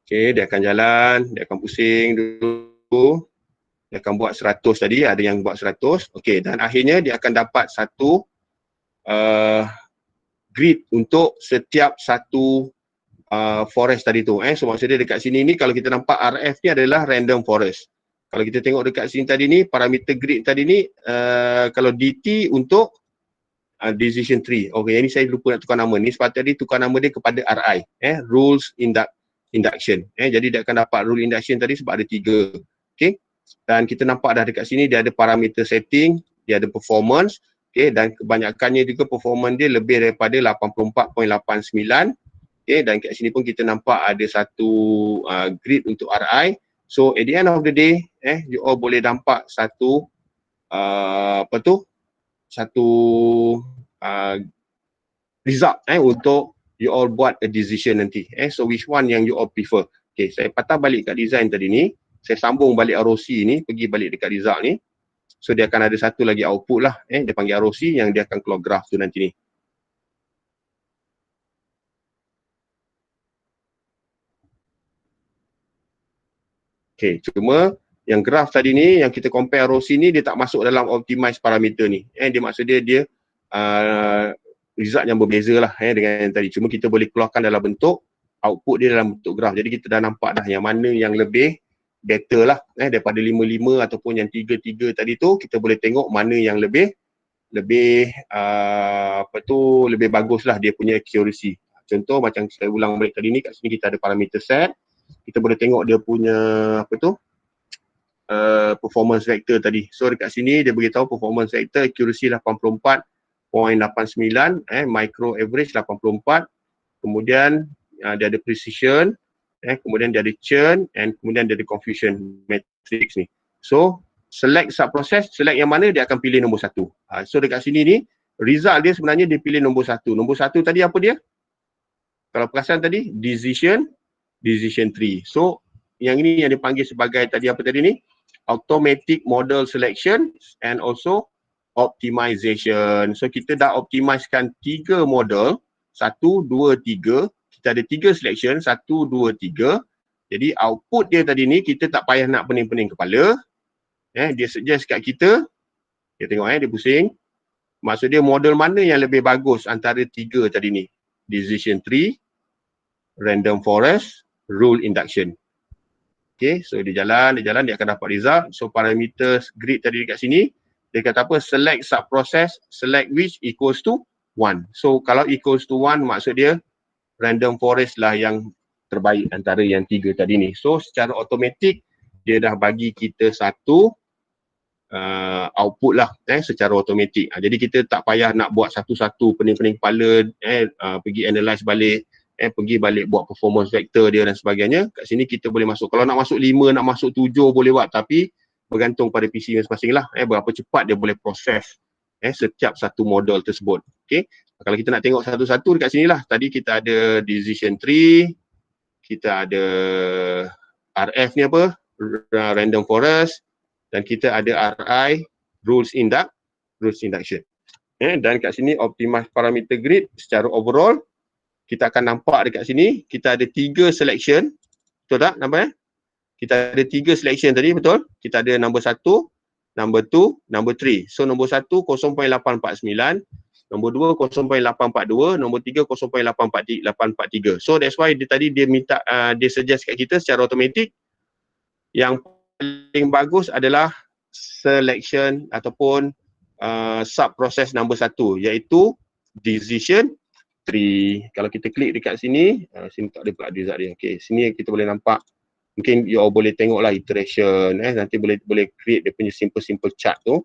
Okay, dia akan jalan. Dia akan pusing dulu. Dia akan buat 100 tadi, ada yang buat 100. Okey, dan akhirnya dia akan dapat satu grid untuk setiap satu forest tadi tu. So maksudnya dekat sini ni kalau kita nampak RF ni adalah random forest. Kalau kita tengok dekat sini tadi ni, parameter grid tadi ni, kalau DT untuk decision tree. Okey, yang ni saya lupa nak tukar nama. Ni sepatutnya dia tukar nama dia kepada RI. Rules induction. Jadi dia akan dapat rule induction tadi sebab ada 3. Okey. Dan kita nampak dah dekat sini dia ada parameter setting, dia ada performance, okay, dan kebanyakannya juga performance dia lebih daripada 84.89. Okay, dan kat sini pun kita nampak ada satu grid untuk RI. So at the end of the day, you all boleh nampak satu satu result untuk you all buat a decision nanti. So which one yang you all prefer? Okay, saya patah balik kat design tadi ni. Saya sambung balik ROC ni, pergi balik dekat result ni. So dia akan ada satu lagi output lah. Dia panggil ROC yang dia akan keluar graph tu nanti ni. Okay, cuma yang graph tadi ni, yang kita compare ROC ni, dia tak masuk dalam optimize parameter ni. Dia maksud dia result yang berbeza lah dengan yang tadi. Cuma kita boleh keluarkan dalam bentuk output dia dalam bentuk graph. Jadi kita dah nampak dah yang mana yang lebih better lah daripada 5-5 ataupun yang 3-3 tadi tu. Kita boleh tengok mana yang lebih lebih bagus lah dia punya accuracy. Contoh macam saya ulang balik tadi ni, kat sini kita ada parameter set. Kita boleh tengok dia punya performance vector tadi. So dekat sini dia beritahu performance vector accuracy 84.89, micro average 84. Kemudian dia ada precision, kemudian dia ada churn, and kemudian dia ada confusion matrix ni. So select sub-process, select yang mana dia akan pilih nombor 1. So dekat sini ni result dia sebenarnya dia pilih nombor 1. Nombor 1 tadi apa dia? Kalau perasan tadi decision tree. So yang ini yang dipanggil sebagai tadi apa tadi ni? Automatic model selection and also optimization. So kita dah optimizekan 3 model, 1, 2, 3. Kita ada 3 selection, 1, 2, 3. Jadi output dia tadi ni kita tak payah nak pening-pening kepala. Dia suggest kat kita, dia tengok dia pusing. Maksud dia model mana yang lebih bagus antara 3 tadi ni? Decision tree, random forest, rule induction. Okay, so dia jalan, dia akan dapat result. So parameters grid tadi dekat sini, dia kata apa? Select sub-process, select which equals to 1. So kalau equals to 1 maksud dia random forest lah yang terbaik antara yang 3 tadi ni. So secara automatik dia dah bagi kita satu output lah secara automatik. Jadi kita tak payah nak buat satu-satu pening-pening kepala, pergi analyse balik, pergi balik buat performance vector dia dan sebagainya. Kat sini kita boleh masuk. Kalau nak masuk 5, nak masuk 7 boleh buat, tapi bergantung pada PC masing-masing lah. Berapa cepat dia boleh proses setiap satu model tersebut. Okay. Kalau kita nak tengok satu-satu dekat sini lah. Tadi kita ada decision tree, kita ada RF ni apa? Random forest, dan kita ada RI, rules induction. Dan kat sini optimize parameter grid secara overall. Kita akan nampak dekat sini, kita ada 3 selection. Betul tak? Nampak Kita ada 3 selection tadi, betul? Kita ada number 1, number 2, number 3. So nombor 1, 0.849. Nombor 2, 0.842. Nombor 3, 0.843. So that's why dia minta, dia suggest kat kita secara automatik yang paling bagus adalah selection ataupun sub-process number 1, iaitu decision tree. Kalau kita klik dekat sini, sini tak ada pula result dia. Okay, sini kita boleh nampak. Mungkin you all boleh tengok lah iteration, nanti boleh create dia punya simple chart tu.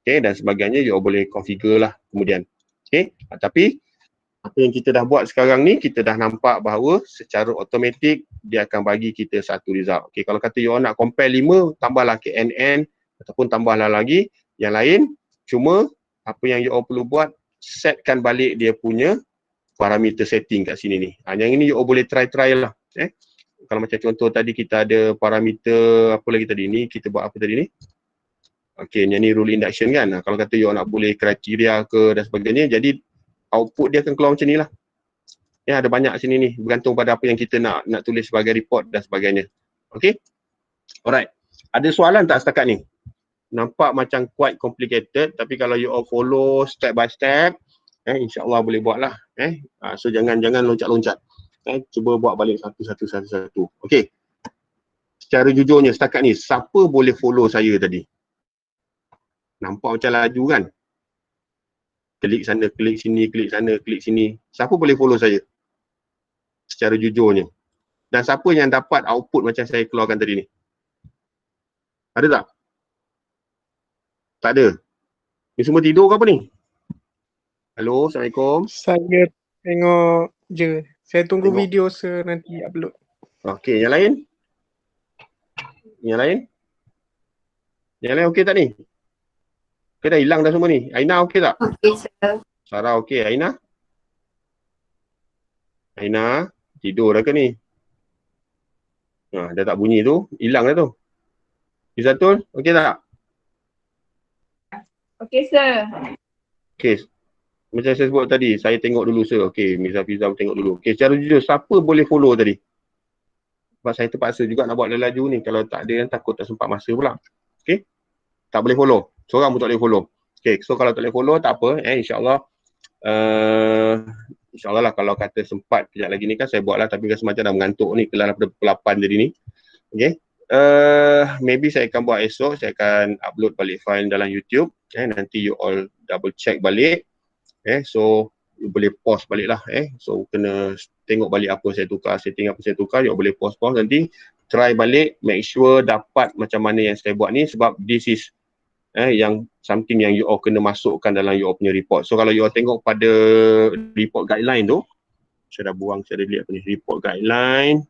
Okay, dan sebagainya you all boleh configure lah kemudian. Okay, tapi apa yang kita dah buat sekarang ni, kita dah nampak bahawa secara automatik dia akan bagi kita satu result. Okay, kalau kata you all nak compare 5, tambahlah KNN ataupun tambahlah lagi yang lain. Cuma apa yang you all perlu buat, setkan balik dia punya parameter setting kat sini ni. Yang ini you all boleh try lah. Kalau macam contoh tadi kita ada parameter apa lagi tadi ni, kita buat apa tadi ni? Okay, yang ni rule induction kan. Kalau kata you all nak boleh kriteria ke dan sebagainya, jadi output dia akan keluar macam ni lah. Ada banyak sini ni, bergantung pada apa yang kita nak tulis sebagai report dan sebagainya. Okay, alright. Ada soalan tak setakat ni? Nampak macam quite complicated, tapi kalau you all follow step by step, insyaAllah boleh buat lah. So jangan loncat-loncat. Cuba buat balik satu. Okay. Secara jujurnya setakat ni, siapa boleh follow saya tadi? Nampak macam laju kan? Klik sana, klik sini, klik sana, klik sini. Siapa boleh follow saya? Secara jujurnya. Dan siapa yang dapat output macam saya keluarkan tadi ni? Ada tak? Tak ada. Ni semua tidur ke apa ni? Halo, Assalamualaikum. Saya tengok je. Saya tunggu Tengok video nanti upload. Okey, yang lain? Yang lain? Yang lain okey tak ni? Okey dah hilang dah semua ni. Aina okey tak? Okey, sir. Sarah okey. Aina? Aina, tidur dah ke ni? Dah tak bunyi tu, hilang dah tu. Izatul, okey tak? Okay, sir. Okey. Macam saya sebut tadi, saya tengok dulu sir. Okey, Miza Fizam tengok dulu. Okey, secara jujur, siapa boleh follow tadi? Sebab saya terpaksa juga nak buat laju ni. Kalau tak ada yang takut tak sempat masa pula. Okey? Tak boleh follow. Seorang pun tak boleh follow. Okey, so kalau tak boleh follow, tak apa. InsyaAllah. InsyaAllah lah kalau kata sempat kejap lagi ni kan saya buat lah. Tapi rasa macam dah mengantuk ni. Kelar daripada pukul 8 jadi ni. Okey? Maybe saya akan buat esok. Saya akan upload balik file dalam YouTube. Nanti you all double check balik. So you boleh pause balik lah. So kena tengok balik apa saya tukar, setting apa saya tukar. You boleh pause nanti. Try balik, make sure dapat macam mana yang saya buat ni. Sebab this is yang something yang you all kena masukkan dalam you all punya report. So kalau you all tengok pada report guideline tu, saya dah buang, saya dah lihat apa ni, report guideline.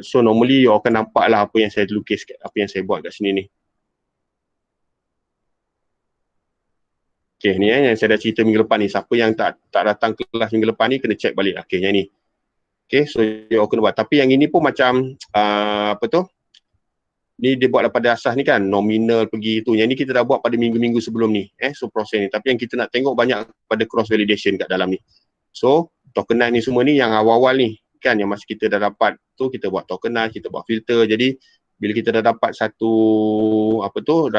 So normally you all akan nampak lah apa yang saya lukis, apa yang saya buat kat sini ni. Okay, ni yang saya dah cerita minggu lepas ni. Siapa yang tak datang kelas minggu lepas ni, kena check balik. Okay, yang ni. Okay, so you all kena buat. Tapi yang ini pun macam, apa tu? Ni dia buat daripada asas ni kan, nominal pergi tu. Yang ni kita dah buat pada minggu-minggu sebelum ni. So proses ni. Tapi yang kita nak tengok banyak pada cross validation kat dalam ni. So, tokenize ni semua ni yang awal-awal ni. Kan, yang masa kita dah dapat tu, kita buat tokenize, kita buat filter. Jadi, bila kita dah dapat satu, apa tu,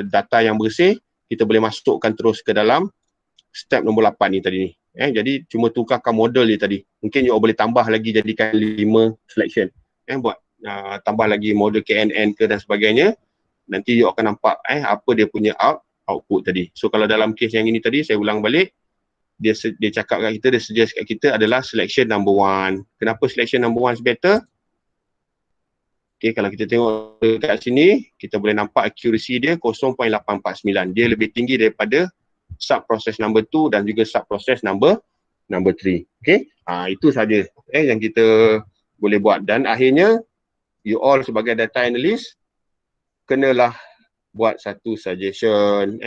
data yang bersih, kita boleh masukkan terus ke dalam step nombor 8 ni tadi ni. Jadi cuma tukarkan model dia tadi. Mungkin you boleh tambah lagi jadikan 5 selection. Buat tambah lagi model KNN ke dan sebagainya. Nanti you akan nampak apa dia punya output tadi. So kalau dalam case yang ini tadi, saya ulang balik. Dia cakap kat kita, dia suggest kat kita adalah selection number 1. Kenapa selection number 1 is better? Okay, kalau kita tengok kat sini, kita boleh nampak accuracy dia 0.849. Dia lebih tinggi daripada sub-process number 2 dan juga sub-process number 3. Okay, itu saja yang kita boleh buat. Dan akhirnya, you all sebagai data analyst, kenalah buat satu suggestion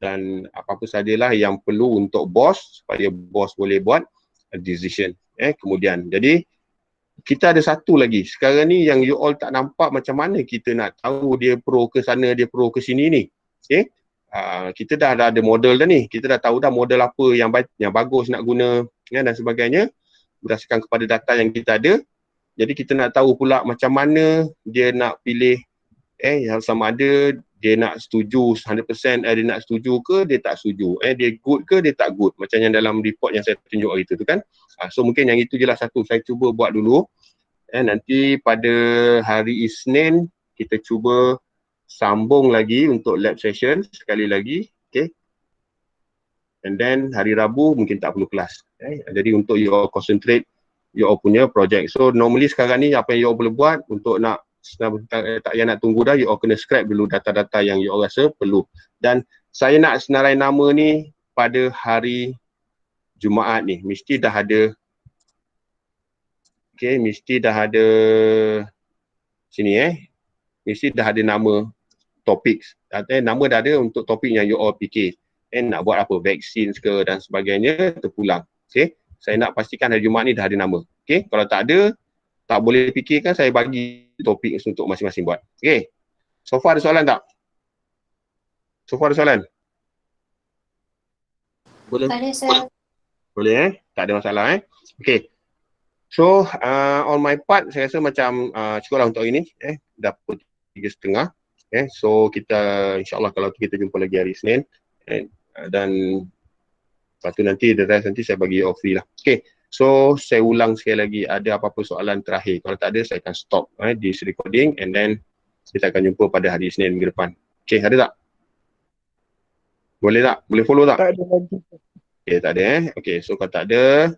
dan apa-apa sajalah yang perlu untuk boss, supaya boss boleh buat decision kemudian. Jadi, kita ada satu lagi. Sekarang ni yang you all tak nampak macam mana kita nak tahu dia pro ke sana, dia pro ke sini ni. Okay. Kita dah ada model dah ni. Kita dah tahu dah model apa yang bagus nak guna dan sebagainya. Berdasarkan kepada data yang kita ada. Jadi kita nak tahu pula macam mana dia nak pilih yang sama ada dia nak setuju 100%, dia nak setuju ke dia tak setuju. Dia good ke dia tak good. Macam yang dalam report yang saya tunjuk hari tu kan. So mungkin yang itu je lah satu. Saya cuba buat dulu. Nanti pada hari Isnin kita cuba sambung lagi untuk lab session sekali lagi. Okay. And then hari Rabu mungkin tak perlu kelas. Jadi untuk you all concentrate you all punya project. So normally sekarang ni apa yang you all boleh buat untuk nak tak payah nak tunggu dah, you all kena scrap dulu data-data yang you all rasa perlu. Dan saya nak senarai nama ni pada hari Jumaat ni. Mesti dah ada. Okay, mesti dah ada sini mesti dah ada nama topik. Nama dah ada untuk topik yang you all fikir. Nak buat apa, vaccines ke dan sebagainya, terpulang. Okay, saya nak pastikan hari Jumaat ni dah ada nama. Okay, kalau tak ada, tak boleh fikirkan, saya bagi topik untuk masing-masing buat. Okay, so far ada soalan tak? So far ada soalan? Boleh? Tak ada, sir. Boleh tak ada masalah Okay. So on my part saya rasa macam cukup lah untuk hari ni. Dah pukul 3.30. So kita insyaAllah kalau kita jumpa lagi hari Isnin. Dan lepas tu nanti the rest nanti saya bagi off free lah. Okay. So saya ulang sekali lagi, ada apa-apa soalan terakhir. Kalau tak ada saya akan stop this recording and then kita akan jumpa pada hari Isnin minggu depan. Okay, ada tak? Boleh tak? Boleh follow tak? Tak ada lagi. Okay, tak ada Okay, so kalau tak ada,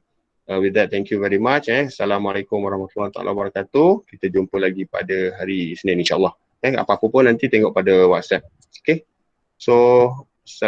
with that, thank you very much Assalamualaikum warahmatullahi wabarakatuh. Kita jumpa lagi pada hari Isnin insyaAllah. Apa-apa pun nanti tengok pada WhatsApp. Okay, so salam.